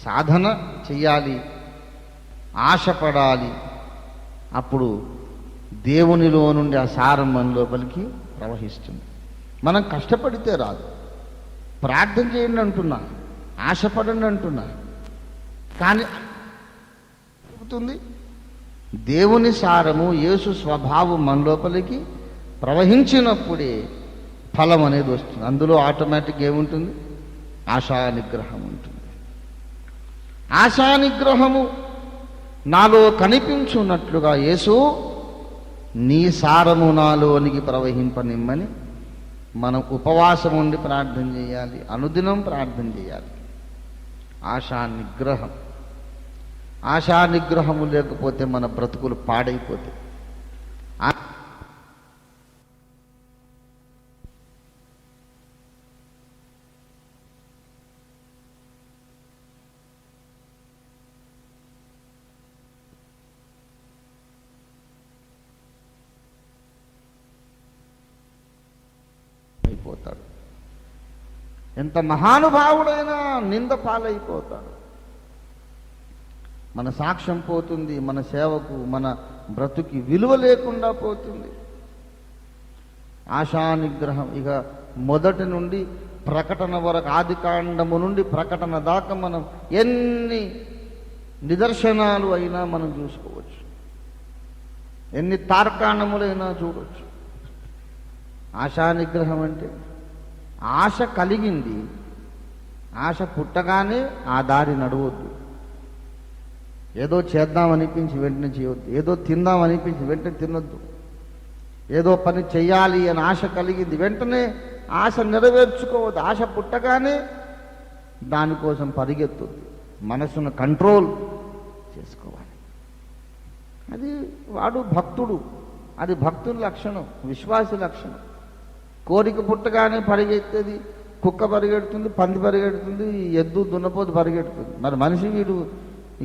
సాధన చెయ్యాలి, ఆశపడాలి. అప్పుడు దేవునిలో నుండి ఆ సారం మన లోపలికి ప్రవహిస్తుంది. మనం కష్టపడితే రాదు. ప్రార్థన చేయండి అంటున్నా, ఆశపడండి అంటున్నా, కానీ చెబుతుంది దేవుని సారము, యేసు స్వభావం మన లోపలికి ప్రవహించినప్పుడే ఫలం అనేది వస్తుంది. అందులో ఆటోమేటిక్ ఏముంటుంది? ఆశా నిగ్రహం ఉంటుంది. ఆశా నిగ్రహము నాలో కనిపించున్నట్లుగా యేసు నీ సారము నాలోనికి ప్రవహింపనిమ్మని మనం ఉపవాసం ఉండి ప్రార్థన చేయాలి, అనుదినం ప్రార్థన చేయాలి. ఆశా నిగ్రహం. ఆశా నిగ్రహము లేకపోతే మన బ్రతుకులు పాడైపోతాయి. అయిపోతాడు. ఎంత మహానుభావుడైనా నింద పాలైపోతాడు. మన సాక్ష్యం పోతుంది, మన సేవకు, మన బ్రతుకి విలువ లేకుండా పోతుంది. ఆశా నిగ్రహం. ఇక మొదటి నుండి ప్రకటన వరకు, ఆది కాండము నుండి ప్రకటన దాకా మనం ఎన్ని నిదర్శనాలు అయినా మనం చూసుకోవచ్చు. ఎన్ని తార్కాణములైనా చూడొచ్చు. ఆశా నిగ్రహం అంటే ఆశ కలిగింది, ఆశ పుట్టగానే ఆ దారి నడవద్దు. ఏదో చేద్దామనిపించి వెంటనే చేయవద్దు, ఏదో తిందామనిపించి వెంటనే తినొద్దు. ఏదో పని చెయ్యాలి అని ఆశ కలిగింది, వెంటనే ఆశ నెరవేర్చుకోవద్దు. ఆశ పుట్టగానే దానికోసం పరిగెత్తొద్దు. మనసును కంట్రోల్ చేసుకోవాలి. అది వాడు భక్తుడు, అది భక్తుని లక్షణం, విశ్వాసి లక్షణం. కోరిక పుట్టగానే పరిగెత్తేది కుక్క పరిగెడుతుంది, పంది పరిగెడుతుంది, ఎద్దు దున్నపోతు పరిగెడుతుంది. మరి మనిషి వీడు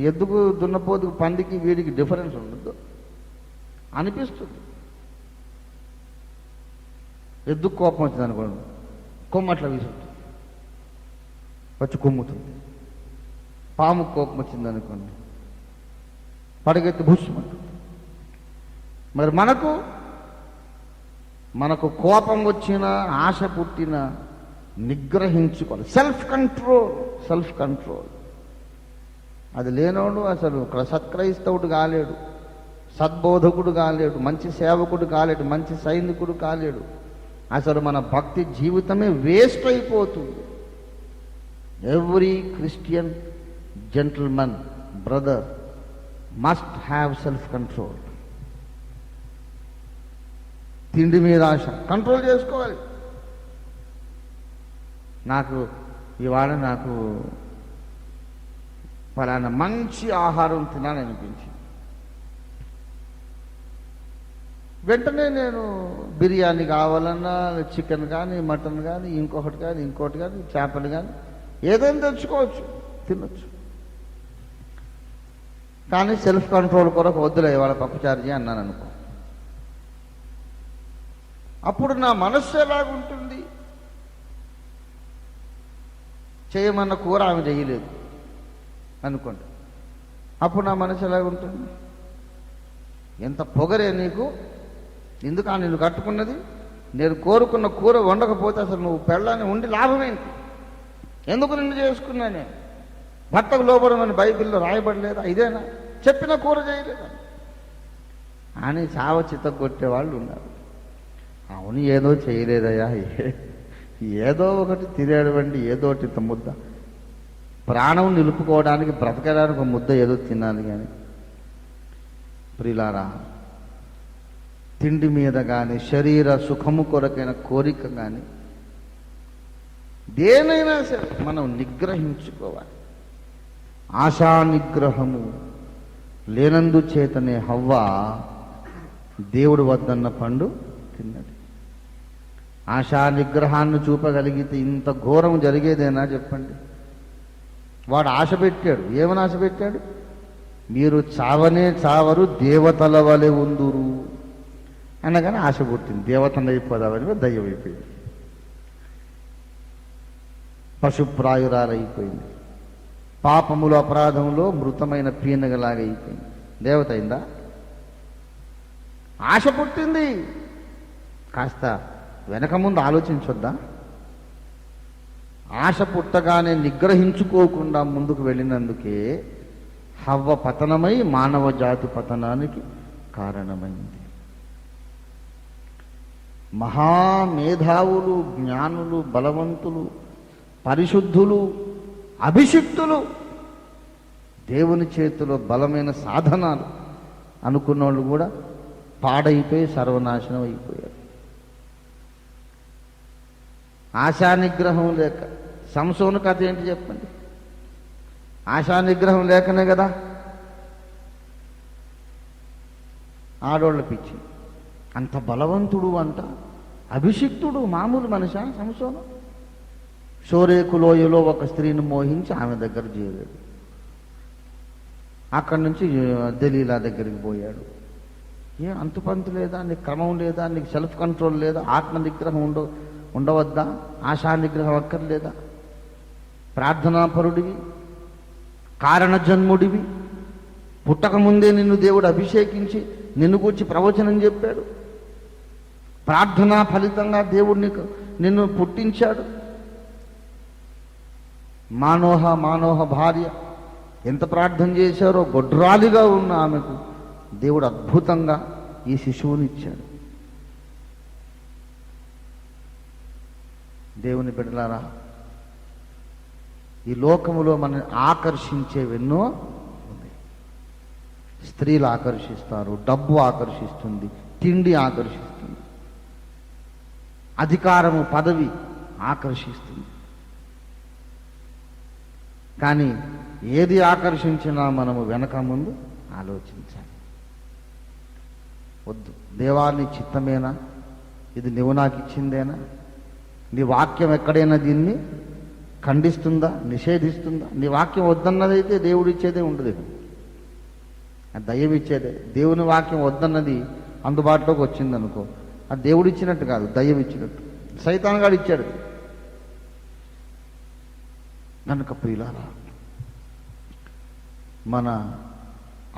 ఎద్దుకు దున్నపోతుకు పందికి వీడికి డిఫరెన్స్ ఉండదు అనిపిస్తుంది. ఎద్దుకు కోపం వచ్చింది అనుకోండి, కొమ్మట్ల విసురుతుంది, వచ్చి కొమ్ముతుంది. పాముకు కోపం వచ్చింది అనుకోండి, పడగెత్తి భూష్మంటుంది. మరి మనకు కోపం వచ్చినా ఆశ పుట్టినా నిగ్రహించుకోవాలి. Self control. అది లేనోడు అసలు సత్క్రైస్తవుడు కాలేడు, సద్బోధకుడు కాలేడు, మంచి సేవకుడు కాలేడు, మంచి సైనికుడు కాలేడు. అసలు మన భక్తి జీవితమే వేస్ట్ అయిపోతుంది. Every Christian gentleman brother must have self control. తిండి మీద ఆశ కంట్రోల్ చేసుకోవాలి. ఇవాళ నాకు ఫలానా మంచి ఆహారం తినాలనిపించింది, వెంటనే నేను బిర్యానీ కావాలన్నా, చికెన్ కానీ, మటన్ కానీ, ఇంకొకటి కానీ, చేపలు కానీ ఏదైనా తెచ్చుకోవచ్చు, తినొచ్చు. కానీ సెల్ఫ్ కంట్రోల్ కొరకు వద్దులే ఇవాళ పప్పుచార్జీ అన్నాను అనుకో, అప్పుడు నా మనస్సు ఎలాగుంటుంది? చేయమన్న కూర ఆమె చేయలేదు అనుకోండి, అప్పుడు నా మనసు ఎలాగుంటుంది? ఎంత పొగరే నీకు, ఎందుకు నిన్ను కట్టుకున్నది? నేను కోరుకున్న కూర వండకపోతే అసలు నువ్వు పెళ్ళాన్ని ఉండి లాభమేంటి? ఎందుకు నిన్ను చేసుకున్నా? నేను భర్తకు లోబడమని బైబిల్లో రాయబడలేదా? ఇదేనా చెప్పిన కూర చేయలేదా అని చావ చిత్తగొట్టే వాళ్ళు ఉన్నారు. అవును, ఏదో చేయలేదయ్యా, ఏదో ఒకటి తినేటువంటి, ఏదో ఒకటి ముద్ద ప్రాణం నిలుపుకోవడానికి, బ్రతకడానికి ఒక ముద్ద ఏదో తినాలి. కానీ ప్రియులారా, తిండి మీద కానీ, శరీర సుఖము కొరకైన కోరిక కానీ, దేనైనా సరే మనం నిగ్రహించుకోవాలి. ఆశా నిగ్రహము లేనందు చేతనే హవ్వ దేవుడు వద్దన్న పండు తిన్నది. ఆశా నిగ్రహాన్ని చూపగలిగితే ఇంత ఘోరం జరిగేదేనా చెప్పండి? వాడు ఆశ పెట్టాడు. ఏమని ఆశ పెట్టాడు? మీరు చావనే చావరు, దేవతల వలె ఉందురు అనగానే ఆశ పుట్టింది. దేవతను అయిపోదామని దయ్యం అయిపోయింది, పశుప్రాయురాలైపోయింది, పాపములు అపరాధములో మృతమైన పీనగలాగా అయిపోయింది. దేవత అయిందా? ఆశ పుట్టింది. కాస్త వెనక ముందు ఆలోచించొద్దా? ఆశ పుట్టగానే నిగ్రహించుకోకుండా ముందుకు వెళ్ళినందుకే హవ్వ పతనమై మానవ జాతి పతనానికి కారణమైంది. మహామేధావులు, జ్ఞానులు, బలవంతులు, పరిశుద్ధులు, అభిషిక్తులు, దేవుని చేతిలో బలమైన సాధనాలు అనుకున్న వాళ్ళు కూడా పాడైపోయి సర్వనాశనం అయిపోయారు. ఆశా నిగ్రహం లేక. సంసోను కథ ఏంటి చెప్పండి? ఆశా నిగ్రహం లేకనే కదా ఆడోళ్ళ పిచ్చి. అంత బలవంతుడు అంట, అభిషిక్తుడు, మామూలు మనిషా సంసోను? షోరేకు లోయలో ఒక స్త్రీని మోహించి ఆమె దగ్గర చేరాడు. అక్కడి నుంచి దలీలా దగ్గరికి పోయాడు. అంతుపంతు లేదా? నీకు క్రమం లేదా? నీకు సెల్ఫ్ కంట్రోల్ లేదా? ఆత్మ నిగ్రహం ఉండవద్దా? ఆశా నిగ్రహం అక్కర్లేదా? ప్రార్థనాపరుడివి, కారణజన్ముడివి, పుట్టకముందే నిన్ను దేవుడు అభిషేకించి నిన్ను గూర్చి ప్రవచనం చెప్పాడు. ప్రార్థనా ఫలితంగా దేవుడు నిన్ను పుట్టించాడు. మానోహ భార్య ఎంత ప్రార్థన చేశారో, గొడ్రాలిగా ఉన్న ఆమెకు దేవుడు అద్భుతంగా ఈ శిశువునిచ్చాడు. దేవుని బిడ్డలారా, ఈ లోకములో మనల్ని ఆకర్షించేవెన్నో ఉన్నాయి. స్త్రీలు ఆకర్షిస్తారు, డబ్బు ఆకర్షిస్తుంది, తిండి ఆకర్షిస్తుంది, అధికారము పదవి ఆకర్షిస్తుంది. కానీ ఏది ఆకర్షించినా మనము వెనక ముందు ఆలోచించాలి. వద్దు, దేవాన్ని చిత్తమేనా, ఇది నువ్వు నాకు ఇచ్చిందేనా, నీ వాక్యం ఎక్కడైనా దీన్ని ఖండిస్తుందా, నిషేధిస్తుందా? నీ వాక్యం వద్దన్నదైతే దేవుడు ఇచ్చేదే ఉండదు, దయ్యం ఇచ్చేదే. దేవుని వాక్యం వద్దన్నది అందుబాటులోకి వచ్చిందనుకో, అది దేవుడు ఇచ్చినట్టు కాదు, దయ్యం ఇచ్చినట్టు, సైతాన్ గాడు ఇచ్చాడు. కనుక ప్రియులారా, మన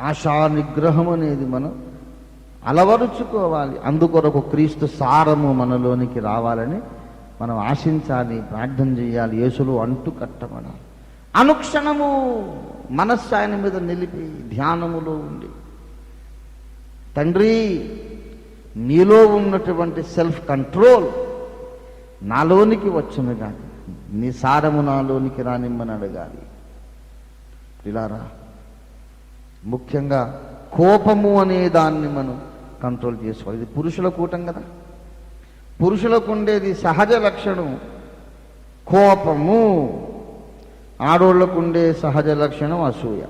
ఆశా నిగ్రహం అనేది మనం అలవరుచుకోవాలి. అందుకొరకు క్రీస్తు సారము మనలోనికి రావాలని మనం ఆశించాలి, ప్రార్థన చేయాలి, యేసులో అంటు కట్టబడాలి. అనుక్షణము మనస్సు ఆయన మీద నిలిపి ధ్యానములో ఉండి, తండ్రి నీలో ఉన్నటువంటి సెల్ఫ్ కంట్రోల్ నాలోనికి వచ్చును కానీ నీ సారము నాలోనికి రానిమ్మని అడగాలి. ఇలారా, ముఖ్యంగా కోపము అనే దాన్ని మనం కంట్రోల్ చేసుకోవాలి. ఇది పురుషుల కూటం కదా, పురుషులకు ఉండేది సహజ లక్షణం కోపము, ఆడోళ్లకు ఉండే సహజ లక్షణం అసూయ.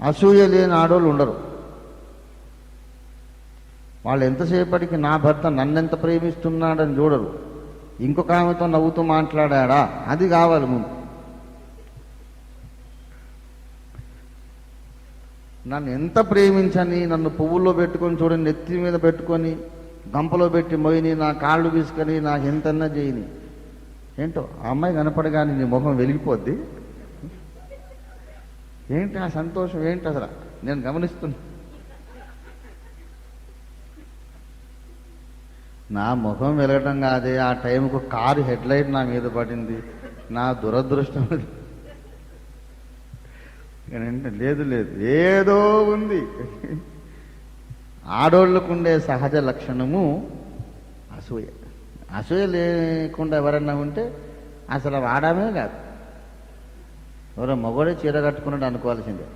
అసూయ లేని ఆడోళ్ళు ఉండరు. వాళ్ళు ఎంతసేపటికి నా భర్త నన్నెంత ప్రేమిస్తున్నాడని చూడరు, ఇంకొక ఆమెతో నవ్వుతూ మాట్లాడా అది కావాలి ముందు. నన్ను ఎంత ప్రేమించని, నన్ను పువ్వుల్లో పెట్టుకొని చూడండి, నెత్తి మీద పెట్టుకొని గంపలో పెట్టి మొయ్యిని, నా కాళ్ళు తీసుకొని నాకు ఎంతన్నా చేయని, ఏంటో ఆ అమ్మాయి కనపడగానే నీ ముఖం వెలిగిపోద్ది. ఏంటి ఆ సంతోషం, ఏంటి అసలు నేను గమనిస్తున్నా. నా ముఖం వెలగటం కాదే, ఆ టైంకు కారు హెడ్లైట్ నా మీద పడింది, నా దురదృష్టం. లేదు లేదు, ఏదో ఉంది. ఆడోళ్ళకు ఉండే సహజ లక్షణము అసూయ. అసూయ లేకుండా ఎవరన్నా ఉంటే అసలు వాడమే కాదు, ఎవరో మగోడే చీర కట్టుకున్నాడు అనుకోవాల్సిందే.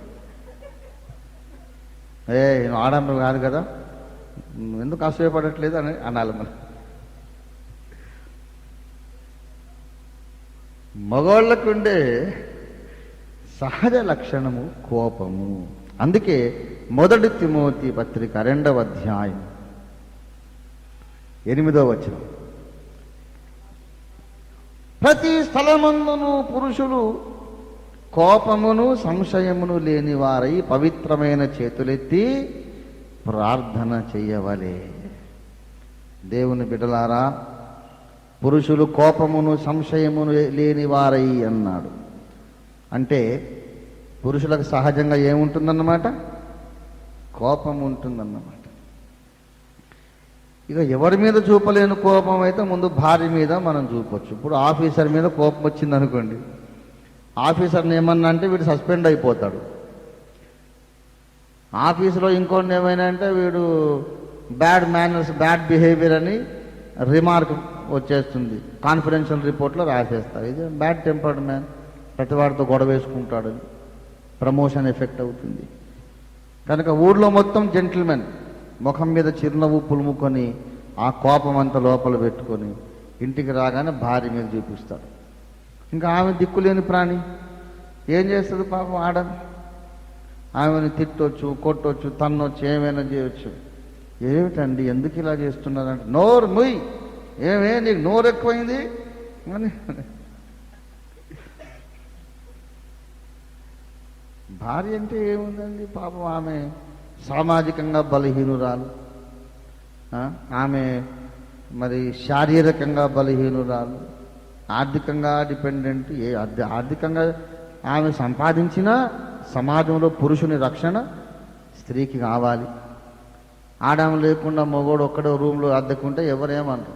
నువ్వు ఆడమ్మ కాదు కదా, ఎందుకు అసూయపడట్లేదు అని అనాలి మనం. మగవాళ్ళకుండే సహజ లక్షణము కోపము. అందుకే 1 తిమోతి పత్రిక 2వ అధ్యాయం 8వ వచనం, ప్రతి స్థలమందును పురుషులు కోపమును సంశయమును లేని వారై పవిత్రమైన చేతులెత్తి ప్రార్థన చెయ్యవలే. దేవుని బిడ్డలారా, పురుషులు కోపమును సంశయమును లేని వారై అన్నాడు. అంటే పురుషులకు సహజంగా ఏముంటుందన్నమాట? కోపం ఉంటుందన్నమాట. ఇక ఎవరి మీద చూపలేని కోపం అయితే ముందు భార్య మీద మనం చూపొచ్చు. ఇప్పుడు ఆఫీసర్ మీద కోపం వచ్చింది అనుకోండి, ఆఫీసర్ని ఏమన్నా అంటే వీడు సస్పెండ్ అయిపోతాడు. ఆఫీసులో ఇంకోటి ఏమైనా అంటే వీడు బ్యాడ్ మేనర్స్, బ్యాడ్ బిహేవియర్ అని రిమార్క్ వచ్చేస్తుంది, కాన్ఫిడెన్షియల్ రిపోర్ట్లో రాసేస్తారు. ఇది బ్యాడ్ టెంపర్డ్ మ్యాన్, ప్రతివాడితో గొడవ వేసుకుంటాడని ప్రమోషన్ ఎఫెక్ట్ అవుతుంది. కనుక ఊళ్ళో మొత్తం జెంటిల్మెన్ ముఖం మీద చిరునవ్వు పులుముకొని ఆ కోపం అంతా లోపల పెట్టుకొని ఇంటికి రాగానే భార్య మీద చూపిస్తాడు. ఇంకా ఆమె దిక్కులేని ప్రాణి ఏం చేస్తుంది పాపం? ఆడని ఆమెను తిట్టొచ్చు, కొట్టొచ్చు, తన్నొచ్చు, ఏమైనా చేయొచ్చు. ఏమిటండి ఎందుకు ఇలా చేస్తున్నారంటే, నోరు ముయ్, ఏమే నీకు నోరు ఎక్కువైంది అని. భార్య అంటే ఏముందండి పాపం, ఆమె సామాజికంగా బలహీనురాలు, ఆమె మరి శారీరకంగా బలహీనురాలు, ఆర్థికంగా డిపెండెంట్. ఆర్థికంగా ఆమె సంపాదించిన సమాజంలో పురుషుని రక్షణ స్త్రీకి కావాలి. ఆడమ లేకుండా మగోడు ఒక్కడే రూమ్లో అద్దెకుంటే ఎవరేమనరు.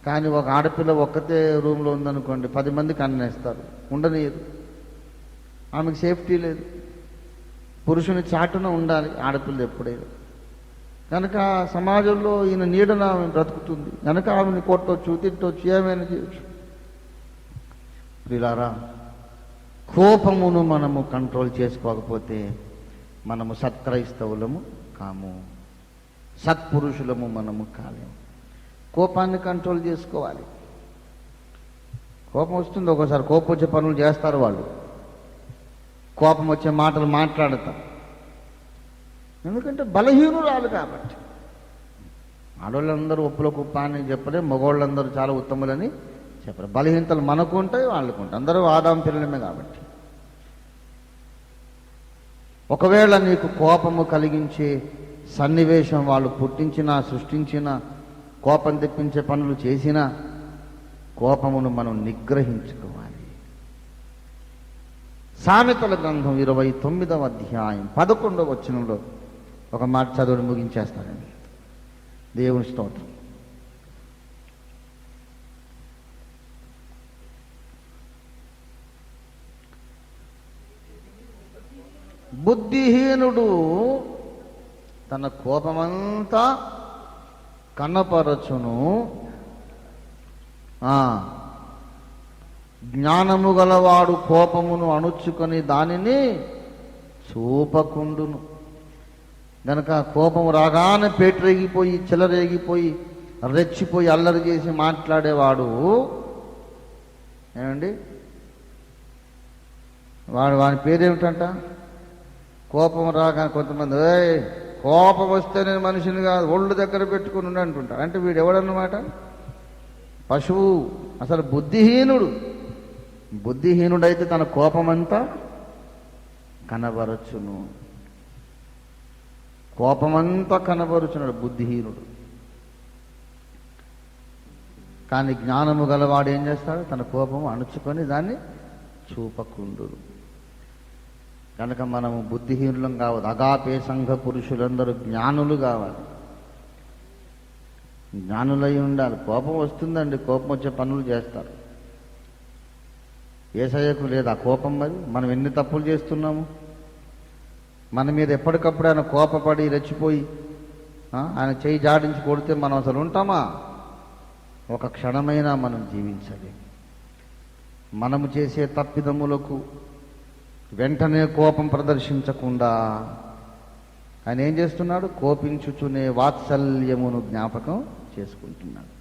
కానీ ఒక ఆడపిల్ల ఒక్కతే రూమ్లో ఉందనుకోండి, 10 మందికి అన్నేస్తారు, ఉండనీయదు. ఆమెకు సేఫ్టీ లేదు. పురుషుని చాటున ఉండాలి ఆడపిల్ల ఎప్పుడైనా. కనుక సమాజంలో ఈయన నీడన ఆమె బ్రతుకుతుంది కనుక ఆమెను కొట్టవచ్చు, తిట్టవచ్చు, ఏమైనా చేయొచ్చు. ప్రియులారా, కోపమును మనము కంట్రోల్ చేసుకోకపోతే మనము సత్క్రైస్తవులము కాము, సత్పురుషులము మనము కాలేము. కోపాన్ని కంట్రోల్ చేసుకోవాలి. కోపం వస్తుంది, ఒక్కోసారి కోపం వచ్చే పనులు చేస్తారు వాళ్ళు, కోపం వచ్చే మాటలు మాట్లాడతారు. ఎందుకంటే బలహీనురాలు కాబట్టి. ఆడవాళ్ళందరూ ఒప్పుల కుప్ప అని చెప్పలే, మగవాళ్ళందరూ చాలా ఉత్తములని చెప్పరు. బలహీనతలు మనకు ఉంటాయి, వాళ్ళకు ఉంటాయి. అందరూ ఆదాం పిల్లలమే కాబట్టి. ఒకవేళ నీకు కోపము కలిగించే సన్నివేశం వాళ్ళు పుట్టించినా సృష్టించినా, కోపం తెప్పించే పనులు చేసినా, కోపమును మనం నిగ్రహించుకోవాలి. సామెతల గ్రంథం 29వ అధ్యాయం 11వ వచనంలో ఒక మాట చదువుని ముగించేస్తానండి. దేవుని స్తోత్రం. బుద్ధిహీనుడు తన కోపమంతా కనపరచును, జ్ఞానము గలవాడు కోపమును అణుచుకొని దానిని చూపకుండును. గనక కోపం రాగానే పేటరేగిపోయి చెలరేగిపోయి రెచ్చిపోయి అల్లరి చేసి మాట్లాడేవాడు ఏమండి, వాని పేరేమిటంట? కోపం రాగా కొంతమంది కోపం వస్తే నేను మనిషిని కాదు, ఒళ్ళు దగ్గర పెట్టుకుని ఉండి అంటుంటారు. అంటే వీడు ఎవడన్నమాట? పశువు. అసలు బుద్ధిహీనుడు. బుద్ధిహీనుడైతే తన కోపమంతా కనబరచును. కోపమంతా కనబరుచున్నాడు బుద్ధిహీనుడు. కానీ జ్ఞానము గలవాడు ఏం చేస్తాడు? తన కోపము అణుచుకొని దాన్ని చూపకుండు. కనుక మనము బుద్ధిహీనులం కావద్దు. అగాపే సంఘ పురుషులందరూ జ్ఞానులు కావాలి, జ్ఞానులై ఉండాలి. కోపం వస్తుందండి, కోపం వచ్చే పనులు చేస్తారు. యేసయ్యకు లేదు ఆ కోపం. మరి మనం ఎన్ని తప్పులు చేస్తున్నాము? మన మీద ఎప్పటికప్పుడు ఆయన కోపపడి రెచ్చిపోయి ఆయన చేయి జాడించి కొడితే మనం అసలు ఉంటామా? ఒక క్షణమైనా మనం జీవించాలి. మనము చేసే తప్పిదములకు వెంటనే కోపం ప్రదర్శించకుండా ఆయన ఏం చేస్తున్నాడు? కోపించుచునే వాత్సల్యమును జ్ఞాపకం చేసుకుంటున్నాడు.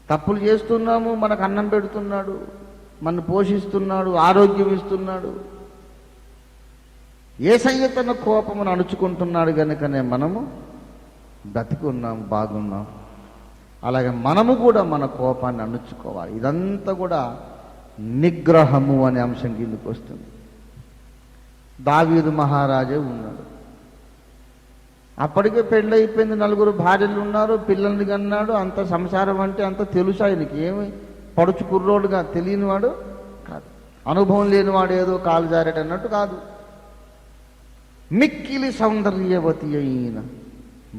తప్పులు చేస్తున్నాము, మనకు అన్నం పెడుతున్నాడు, మనను పోషిస్తున్నాడు, ఆరోగ్యం ఇస్తున్నాడు. యేసయ్య తన కోపమును అణుచుకుంటున్నాడు కనుకనే మనము బ్రతికున్నాం, బాగున్నాం. అలాగే మనము కూడా మన కోపాన్ని అణుచుకోవాలి. ఇదంతా కూడా నిగ్రహము అనే అంశం కిందకు వస్తుంది. దావీదు మహారాజే ఉన్నాడు, అప్పటికే పెళ్ళైపోయింది, 4 భార్యలు ఉన్నారు, పిల్లల్ని కన్నాడు. అంత సంసారం అంటే అంత తెలుసు ఆయనకి. ఏమి పడుచు కుర్రోడుగా తెలియనివాడు కాదు, అనుభవం లేనివాడు ఏదో కాలు జారాడు అన్నట్టు కాదు. మిక్కిలి సౌందర్యవతి అయిన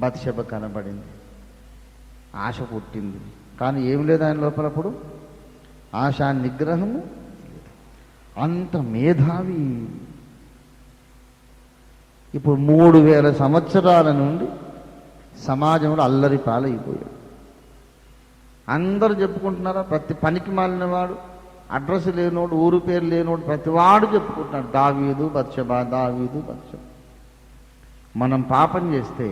బత్షెబ కనబడింది, ఆశ పుట్టింది. కానీ ఏం లేదు ఆయన లోపలప్పుడు, ఆశ నిగ్రహము. అంత మేధావి. ఇప్పుడు 3000 సంవత్సరాల నుండి సమాజంలో అల్లరి పాలైపోయాడు. అందరూ చెప్పుకుంటున్నారా? ప్రతి పనికి మాలినవాడు, అడ్రస్ లేనోడు, ఊరు పేరు లేనోడు, ప్రతివాడు చెప్పుకుంటున్నాడు దావీదు బత్షెబ, దావీదు బత్షెబ. మనం పాపం చేస్తే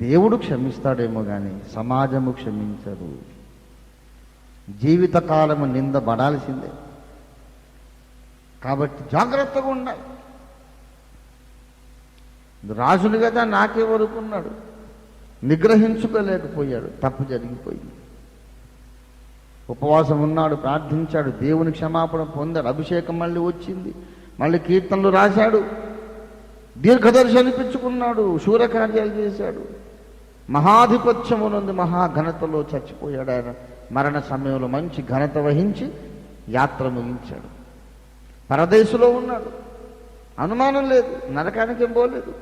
దేవుడు క్షమిస్తాడేమో కానీ సమాజము క్షమించదు. జీవితకాలము నిందబడాల్సిందే. కాబట్టి జాగ్రత్తగా ఉండాలి. రాజులు కదా, నాకే వరకున్నాడు, నిగ్రహించుకోలేకపోయాడు, తప్పు జరిగిపోయింది. ఉపవాసం ఉన్నాడు, ప్రార్థించాడు, దేవుని క్షమాపణ పొందాడు, అభిషేకం మళ్ళీ వచ్చింది, మళ్ళీ కీర్తనలు రాశాడు, దీర్ఘదర్శి అనిపించుకున్నాడు, శూరకార్యాలు చేశాడు, మహాధిపత్యమునందు మహాఘనతలో చచ్చిపోయాడు. ఆయన మరణ సమయంలో మంచి ఘనత వహించి యాత్ర ముగించాడు. పరదేశంలో ఉన్నాడు, అనుమానం లేదు, నరకానికి ఏం పోలేదు.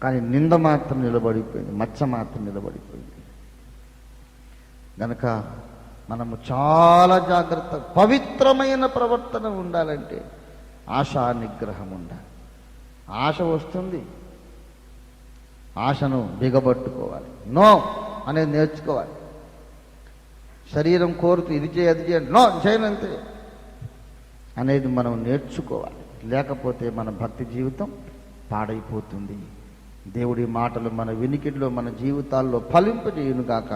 కానీ నింద మాత్రం నిలబడిపోయింది, మచ్చ మాత్రం నిలబడిపోయింది. కనుక మనము చాలా జాగ్రత్త, పవిత్రమైన ప్రవర్తన ఉండాలంటే ఆశా నిగ్రహం ఉండాలి. ఆశ వస్తుంది, ఆశను బిగబట్టుకోవాలి. నో అనేది నేర్చుకోవాలి. శరీరం కోరుతూ ఇది చేయి అది చేయండి, నో చేయనంతే అనేది మనం నేర్చుకోవాలి. లేకపోతే మన భక్తి జీవితం పాడైపోతుంది. దేవుడి మాటలు మన వినికిడిలో మన జీవితాల్లో ఫలింపజేయును గాక.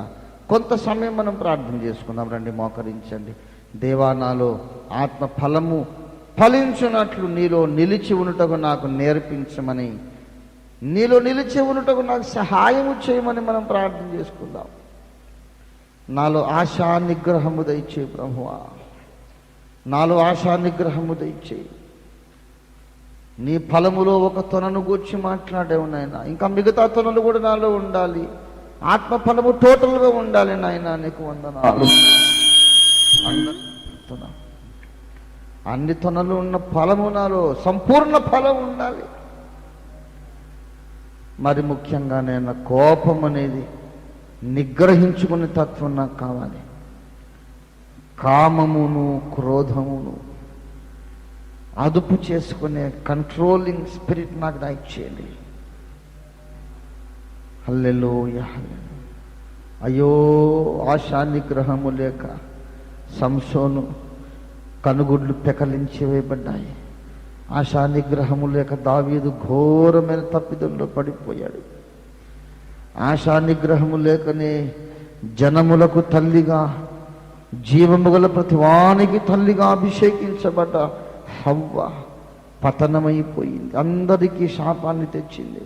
కొంత సమయం మనం ప్రార్థన చేసుకుందాం. రండి, మోకరించండి. దేవా, నాలో ఆత్మ ఫలము ఫలించున్నట్లు నీలో నిలిచి ఉండుటకు నాకు నేర్పించమని, నీలో నిలిచి ఉండుటకు నాకు సహాయము చేయమని మనం ప్రార్థన చేసుకుందాం. నాలో ఆశా నిగ్రహము దయచేయి ప్రభువా, నాలో ఆశా నిగ్రహము దయచేయి. నీ ఫలములో ఒక తొనను గూర్చి మాట్లాడేవు నాయన. ఇంకా మిగతా తొనలు కూడా నాలో ఉండాలి. ఆత్మ ఫలము టోటల్గా ఉండాలి నాయన. నీకు వందనాలు. అన్ని తొనలు ఉన్న ఫలము నాలో సంపూర్ణ ఫలం ఉండాలి. మరి ముఖ్యంగా నేను కోపం అనేది నిగ్రహించుకునే తత్వం నాకు కావాలి. కామమును క్రోధమును అదుపు చేసుకునే కంట్రోలింగ్ స్పిరిట్ నాకు దయచేయండి. హల్లెలూయా, హల్లెలూయా. అయ్యో, ఆశా నిగ్రహము లేక సంసోను కనుగుడ్లు పెకలించి వేయబడ్డాయి. ఆశా నిగ్రహము లేక దావీదు ఘోరమైన తప్పిదంలో పడిపోయాడు. ఆశా నిగ్రహము లేకనే జనములకు తల్లిగా, జీవము గల ప్రతివానికి తల్లిగా అభిషేకించబడ్డ హవ్వ పతనమైపోయింది. అందరికీ శాపాన్ని తెచ్చింది.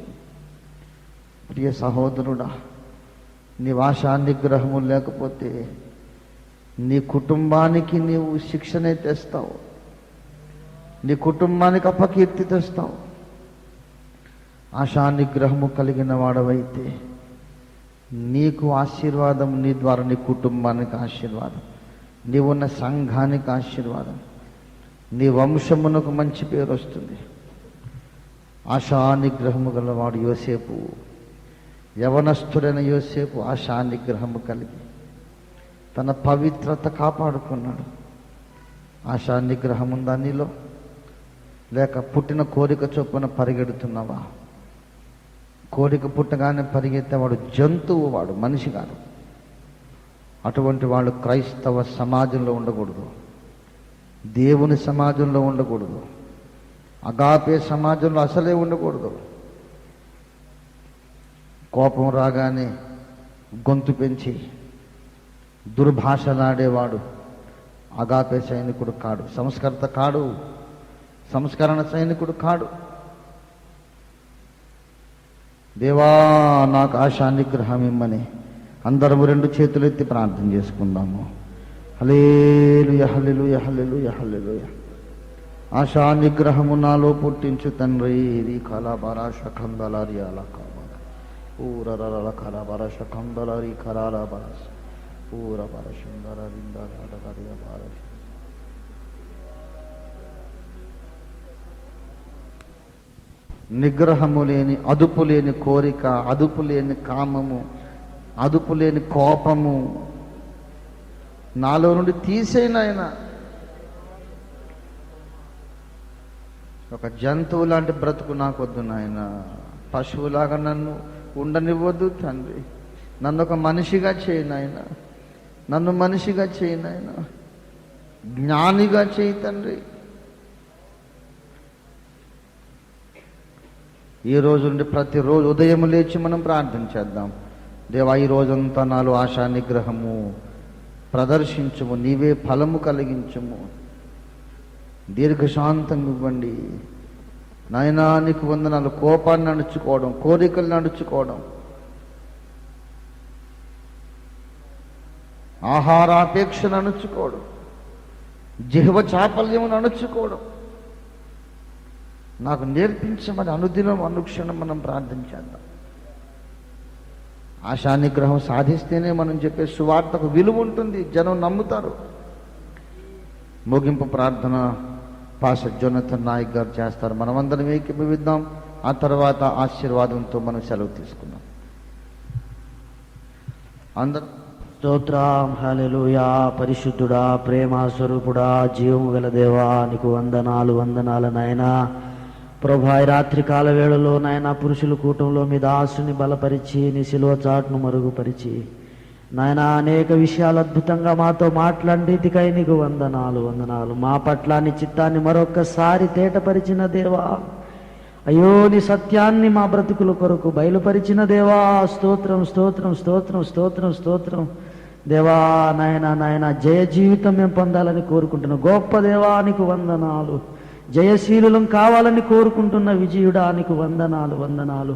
ప్రియ సహోదరుడా, నీ ఆశా నిగ్రహము లేకపోతే నీ కుటుంబానికి నీవు శిక్షనే తెస్తావు. నీ కుటుంబానికి అపకీర్తి తెస్తావు. ఆశా నిగ్రహము కలిగిన వాడవైతే నీకు ఆశీర్వాదం, నీ ద్వారా నీ కుటుంబానికి ఆశీర్వాదం, నీవున్న సంఘానికి ఆశీర్వాదం, నీ వంశమునకు మంచి పేరు వస్తుంది. ఆశా నిగ్రహము గలవాడు యోసేపు, యవనస్తుడైన యోసేపు ఆశా నిగ్రహము కలిగి తన పవిత్రత కాపాడుకున్నాడు. ఆశా నిగ్రహం ఉందా నీలో? లేక పుట్టిన కోరిక చొప్పున పరిగెడుతున్నావా? కోరిక పుట్టగానే పరిగెత్తేవాడు జంతువు, వాడు మనిషి కాదు. అటువంటి వాళ్ళు క్రైస్తవ సమాజంలో ఉండకూడదు, దేవుని సమాజంలో ఉండకూడదు, అగాపే సమాజంలో అసలే ఉండకూడదు. కోపం రాగానే గొంతు పెంచి దుర్భాషలాడేవాడు అగాపే సైనికుడు కాడు, సంస్కర్త కాడు, సంస్కరణ సైనికుడు కాడు. దేవా, నాకు ఆశా నిగ్రహం ఇమ్మని అందరము రెండు చేతులు ఎత్తి ప్రార్థన చేసుకుందాము. హల్లెలూయా, హల్లెలూయా, హల్లెలూయా, హల్లెలూయా. ఆశా నిగ్రహము నాలో పుట్టించు తండ్రి. ఇది కళాబారాష కందలారి అలా కాబాల ఊరల కళాబారాష కందలారి కళాల బారాష ఊర బారషందర రిందర బారాష. నిగ్రహము లేని, అదుపు లేని కోరిక, అదుపు లేని కామము, అదుపు లేని కోపము నాలో నుండి తీసేనాయన. ఒక జంతువు లాంటి బ్రతుకు నాకొద్దు నాయన. పశువులాగా నన్ను ఉండనివ్వద్దు తండ్రి. నన్ను ఒక మనిషిగా చేయి నాయన. నన్ను మనిషిగా చేయి నాయన. జ్ఞానిగా చేయి తండ్రి. ఈ రోజు నుండి ప్రతిరోజు ఉదయం లేచి మనం ప్రార్థన చేద్దాం. దేవా, ఈ రోజంతా నాలో ఆశా నిగ్రహము ప్రదర్శించుము, నీవే ఫలము కలిగించుము, దీర్ఘశాంతం ఇవ్వండి నాయనా. నీకు వందనాలు. కోపాన్ని అణుచుకోవడం, కోరికలను అణుచుకోవడం, ఆహారాపేక్షను అణుచుకోవడం, జిహ్వ చాపల్యమును అణుచుకోవడం నాకు నేర్పించమని అనుదినం అనుక్షణం మనం ప్రార్థన చేద్దాం. ఆశా నిగ్రహం సాధిస్తేనే మనం చెప్పే సువార్తకు విలువ ఉంటుంది, జనం నమ్ముతారు. ముగింపు ప్రార్థన పాస్టర్ జోనథన్ నాయక్ గారు చేస్తారు. మనమందరం ఏకీభవిద్దాం. ఆ తర్వాత ఆశీర్వాదంతో మనం సెలవు తీసుకుందాం. అందరూ స్తోత్రం. హల్లెలూయా. పరిశుద్ధుడా, ప్రేమ స్వరూపుడా, జీవము గల దేవా, నీకు వందనాలు, వందనాలు నాయనా. ప్రభా ఈ రాత్రి కాల వేళలో నాయన పురుషుల కూటంలో మీ దాసుని బలపరిచి నీ శిలువ చాటును మరుగుపరిచి నాయన అనేక విషయాలు అద్భుతంగా మాతో మాట్లాడేదికై నీకు వందనాలు వందనాలు. మా పట్ల నీ చిత్తాన్ని మరొక్కసారి తేటపరిచిన దేవా, అయ్యో నీ సత్యాన్ని మా బ్రతుకుల కొరకు బయలుపరిచిన దేవా, స్తోత్రం స్తోత్రం స్తోత్రం స్తోత్రం స్తోత్రం దేవా. నాయన నాయన జయ జీవితం మేము పొందాలని కోరుకుంటున్నాం గొప్ప దేవా, నీకు వందనాలు. జయశీలులం కావాలని కోరుకుంటున్న విజయుడా, నీకు వందనాలు వందనాలు.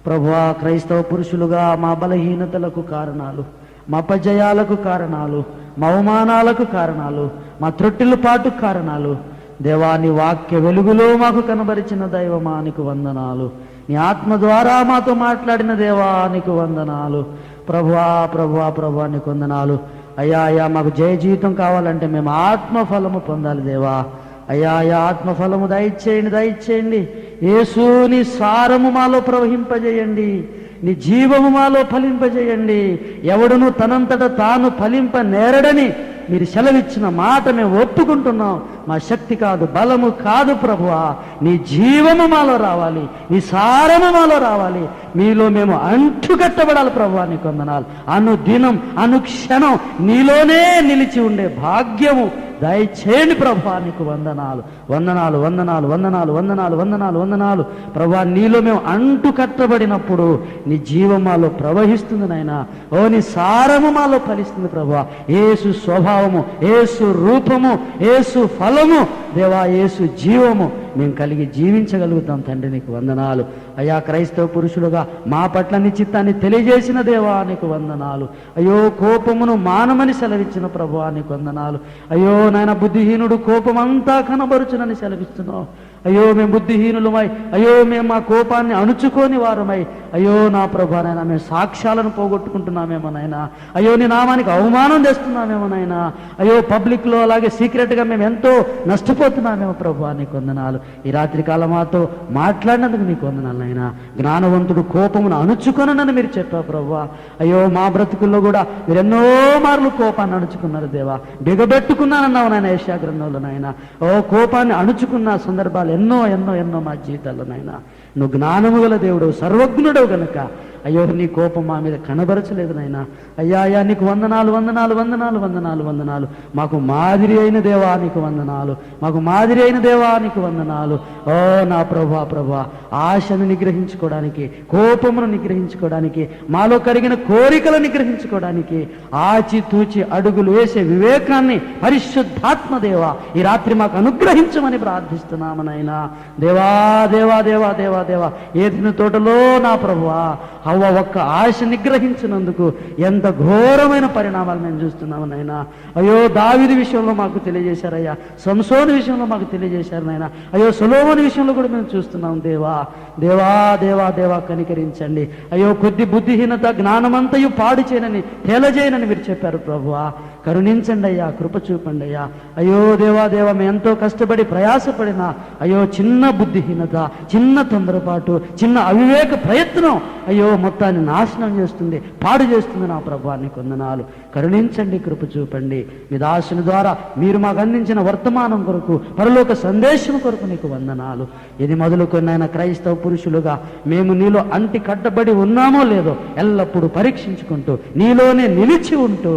ప్రభువా, క్రైస్తవ పురుషులుగా మా బలహీనతలకు కారణాలు, మా అపజయాలకు కారణాలు, మా అవమానాలకు కారణాలు, మా త్రొట్టిల్లుపాటు కారణాలు దేవా, నీ వాక్య వెలుగులో మాకు కనబరిచిన దైవమా నీకు వందనాలు. నీ ఆత్మ ద్వారా మాతో మాట్లాడిన దేవా నీకు వందనాలు. ప్రభువా ప్రభువా ప్రభువా నీకు వందనాలు. అయ్యా అయ్యా మాకు జయ జీవితం కావాలంటే మేము ఆత్మఫలము పొందాలి దేవా. అయ్యా అయ్యా ఆత్మఫలము దయచేయండి దయచేయండి. యేసు నీ సారము మాలో ప్రవహింపజేయండి, నీ జీవము మాలో ఫలింపజేయండి. ఎవడును తనంతట తాను ఫలింప నేరడని మీరు సెలవిచ్చిన మాట మేము ఒప్పుకుంటున్నాం. మా శక్తి కాదు, బలము కాదు ప్రభువా, నీ జీవము మాలో రావాలి, నీ సారము మాలో రావాలి. మీలో మేము అంటుకట్టబడాలి ప్రభువా, నీకు వందనాలు. అనుదినం అనుక్షణం నీలోనే నిలిచి ఉండే భాగ్యము దయచేయండి ప్రభువా, నీకు వందనాలు వందనాలు వందనాలు వందనాలు వందనాలు వందనాలు వందనాలు. ప్రభువా, నీలో మేము అంటు కట్టబడినప్పుడు నీ జీవం మాలో ప్రవహిస్తుంది నాయన. ఓ నీ సారము మాలో ఫలిస్తుంది ప్రభువా. యేసు స్వభావము, యేసు రూపము, యేసు ఫలము దేవా, యేసు జీవము మేము కలిగి జీవించగలుగుతాం తండ్రి, నీకు వందనాలు. అయ్యా క్రైస్తవ పురుషులుగా మా పట్ల నీ చిత్తాన్ని తెలియజేసిన దేవా నీకు వందనాలు. అయ్యో కోపమును మానమని సెలవిచ్చిన ప్రభువా నీకు వందనాలు. అయ్యో నాయన బుద్ధిహీనుడు కోపమంతా కనబరుచునని సెలవిస్తున్నావు. అయ్యో మేము బుద్ధిహీనులమై, అయ్యో మేము మా కోపాన్ని అణుచుకోని వారమై, అయ్యో నా ప్రభా నాయన మేము సాక్ష్యాలను పోగొట్టుకుంటున్నామేమో నాయనా. అయ్యో నీ నామానికి అవమానం తెస్తున్నామేమో నాయనా. అయ్యో పబ్లిక్లో అలాగే సీక్రెట్గా మేము ఎంతో నష్టపోతున్నామేమో ప్రభువా నీకు వందనాలు. ఈ రాత్రి కాలం మాతో మాట్లాడినందుకు నీకు వందనాలు నాయనా. జ్ఞానవంతుడు కోపమును అణుచుకొనని మీరు చెప్పావు ప్రభువా. అయ్యో మా బ్రతుకుల్లో కూడా మీరు ఎన్నో మార్లు కోపాన్ని అణుచుకున్నారు దేవా. బిగబెట్టుకున్నానన్నావు నాయన యెషయా గ్రంథంలో నాయన. ఓ కోపాన్ని అణుచుకున్న సందర్భాలు ఎన్నో ఎన్నో ఎన్నో మా జీవితాల్లో నాయన. నువ్వు జ్ఞానము గల దేవుడు, సర్వజ్ఞుడవు గనుక అయ్యో నీ కోపం మా మీద కనబరచలేదు నాయన. అయ్యా అయ్యా నీకు వందనాలు వందనాలు వందనాలు వందనాలు వందనాలు. మాకు మాదిరి అయిన దేవా నీకు వందనాలు, మాకు మాదిరి అయిన దేవా నీకు వందనాలు. ఓ నా ప్రభా ప్రభా, ఆశను నిగ్రహించుకోవడానికి, కోపమును నిగ్రహించుకోవడానికి, మాలో కలిగిన కోరికలు నిగ్రహించుకోవడానికి ఆచితూచి అడుగులు వేసే వివేకాన్ని పరిశుద్ధాత్మ దేవా ఈ రాత్రి మాకు అనుగ్రహించమని ప్రార్థిస్తున్నాము నాయనా. దేవా దేవా దేవా దేవా దేవా, ఏదైనా తోటలో నా ప్రభువా హవ్వ ఒక్క ఆశ నిగ్రహించినందుకు ఎంత ఘోరమైన పరిణామాలు మేము చూస్తున్నాము నాయన. అయ్యో దావీదు విషయంలో మాకు తెలియజేశారయ్యా, సంసోను విషయంలో మాకు తెలియజేశారు నాయన. అయ్యో సొలొమోను విషయంలో కూడా మేము చూస్తున్నాం దేవా దేవా దేవా దేవా కనికరించండి. అయ్యో కొద్ది బుద్ధిహీనత జ్ఞానమంతయు పాడు చేయనని తేలజేయనని మీరు చెప్పారు ప్రభువా. కరుణించండి అయ్యా, కృప చూపండి అయ్యా. అయ్యో దేవా దేవా, మేము ఎంతో కష్టపడి ప్రయాసపడినా అయ్యో చిన్న బుద్ధిహీనత, చిన్న తొందరపాటు, చిన్న అవివేక ప్రయత్నం అయ్యో మొత్తాన్ని నాశనం చేస్తుంది, పాడు చేస్తుంది నా ప్రభువా నీకు వందనాలు. కరుణించండి, కృప చూపండి. మీ దాసుని ద్వారా మీరు మాకు అందించిన వర్తమానం కొరకు, పరలోక సందేశం కొరకు నీకు వందనాలు. ఇది మొదలుకొన్నైనా క్రైస్తవ పురుషులుగా మేము నీలో అంటి కట్టబడి ఉన్నామో లేదో ఎల్లప్పుడూ పరీక్షించుకుంటూ నీలోనే నిలిచి ఉంటూ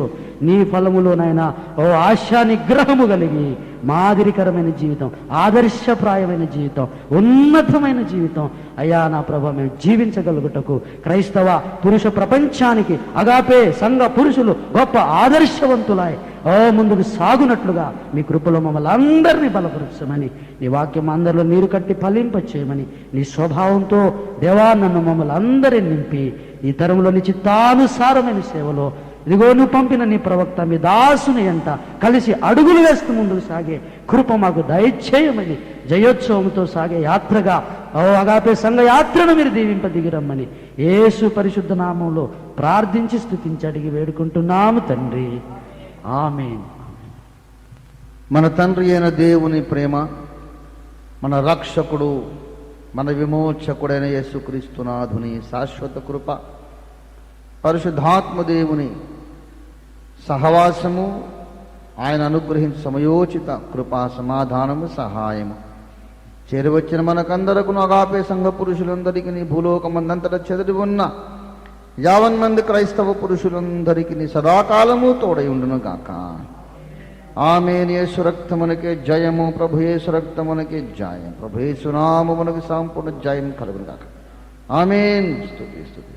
నీ ఫలములోనైనా ఓ ఆశా నిగ్రహము కలిగి మాదిరికరమైన జీవితం, ఆదర్శప్రాయమైన జీవితం, ఉన్నతమైన జీవితం అయ్యా నా ప్రభా మేము జీవించగలుగుటకు క్రైస్తవ పురుష ప్రపంచానికి అగాపే సంఘ పురుషులు గొప్ప ఆదర్శవంతులాయి ముందుకు సాగునట్లుగా మీ కృపలో మమ్మల్ని అందరినీ బలపరచమని, నీ వాక్యం అందరిలో నీరు కట్టి ఫలింప చేయమని, నీ స్వభావంతో దేవా నన్ను మమ్మల్ని అందరినీ నింపి ఈ తరంలో నీ చిత్తానుసారమైన సేవలో ఇదిగో నువ్వు పంపిన నీ ప్రవక్త మీ దాసుని అంట కలిసి అడుగులు వేస్తూ ముందుకు సాగే కృప మాకు దయచేయమని, జయోత్సవంతో సాగే యాత్రగా అగాపే సంఘ యాత్రను మీరు దీవింపదిగిరమ్మని యేసు పరిశుద్ధ నామంలో ప్రార్థించి స్తుతించి అడిగి వేడుకుంటున్నాము తండ్రి, ఆమేన్. మన తండ్రి అయిన దేవుని ప్రేమ, మన రక్షకుడు, మన విమోచకుడైన యేసుక్రీస్తునాథుని శాశ్వత కృప, పరిశుద్ధాత్మ దేవుని సహవాసము, ఆయన అనుగ్రహించే సమయోచిత కృపా సమాధానము సహాయము చేరువచ్చిన మనకందరకును అగాపే సంఘ పురుషులందరికీ నీ భూలోకమందంతటా చెదరి ఉన్న 50 మంది క్రైస్తవ పురుషులందరికీ సదాకాలము తోడై ఉండును గాక. ఆమేన్. యేసు రక్తమునకే జయము, ప్రభు యేసు రక్తమునకే జయం, ప్రభు యేసు నామమునకు సంపూర్ణ జయం కలుగును గాక. ఆమేన్. స్తుతి స్తుతి.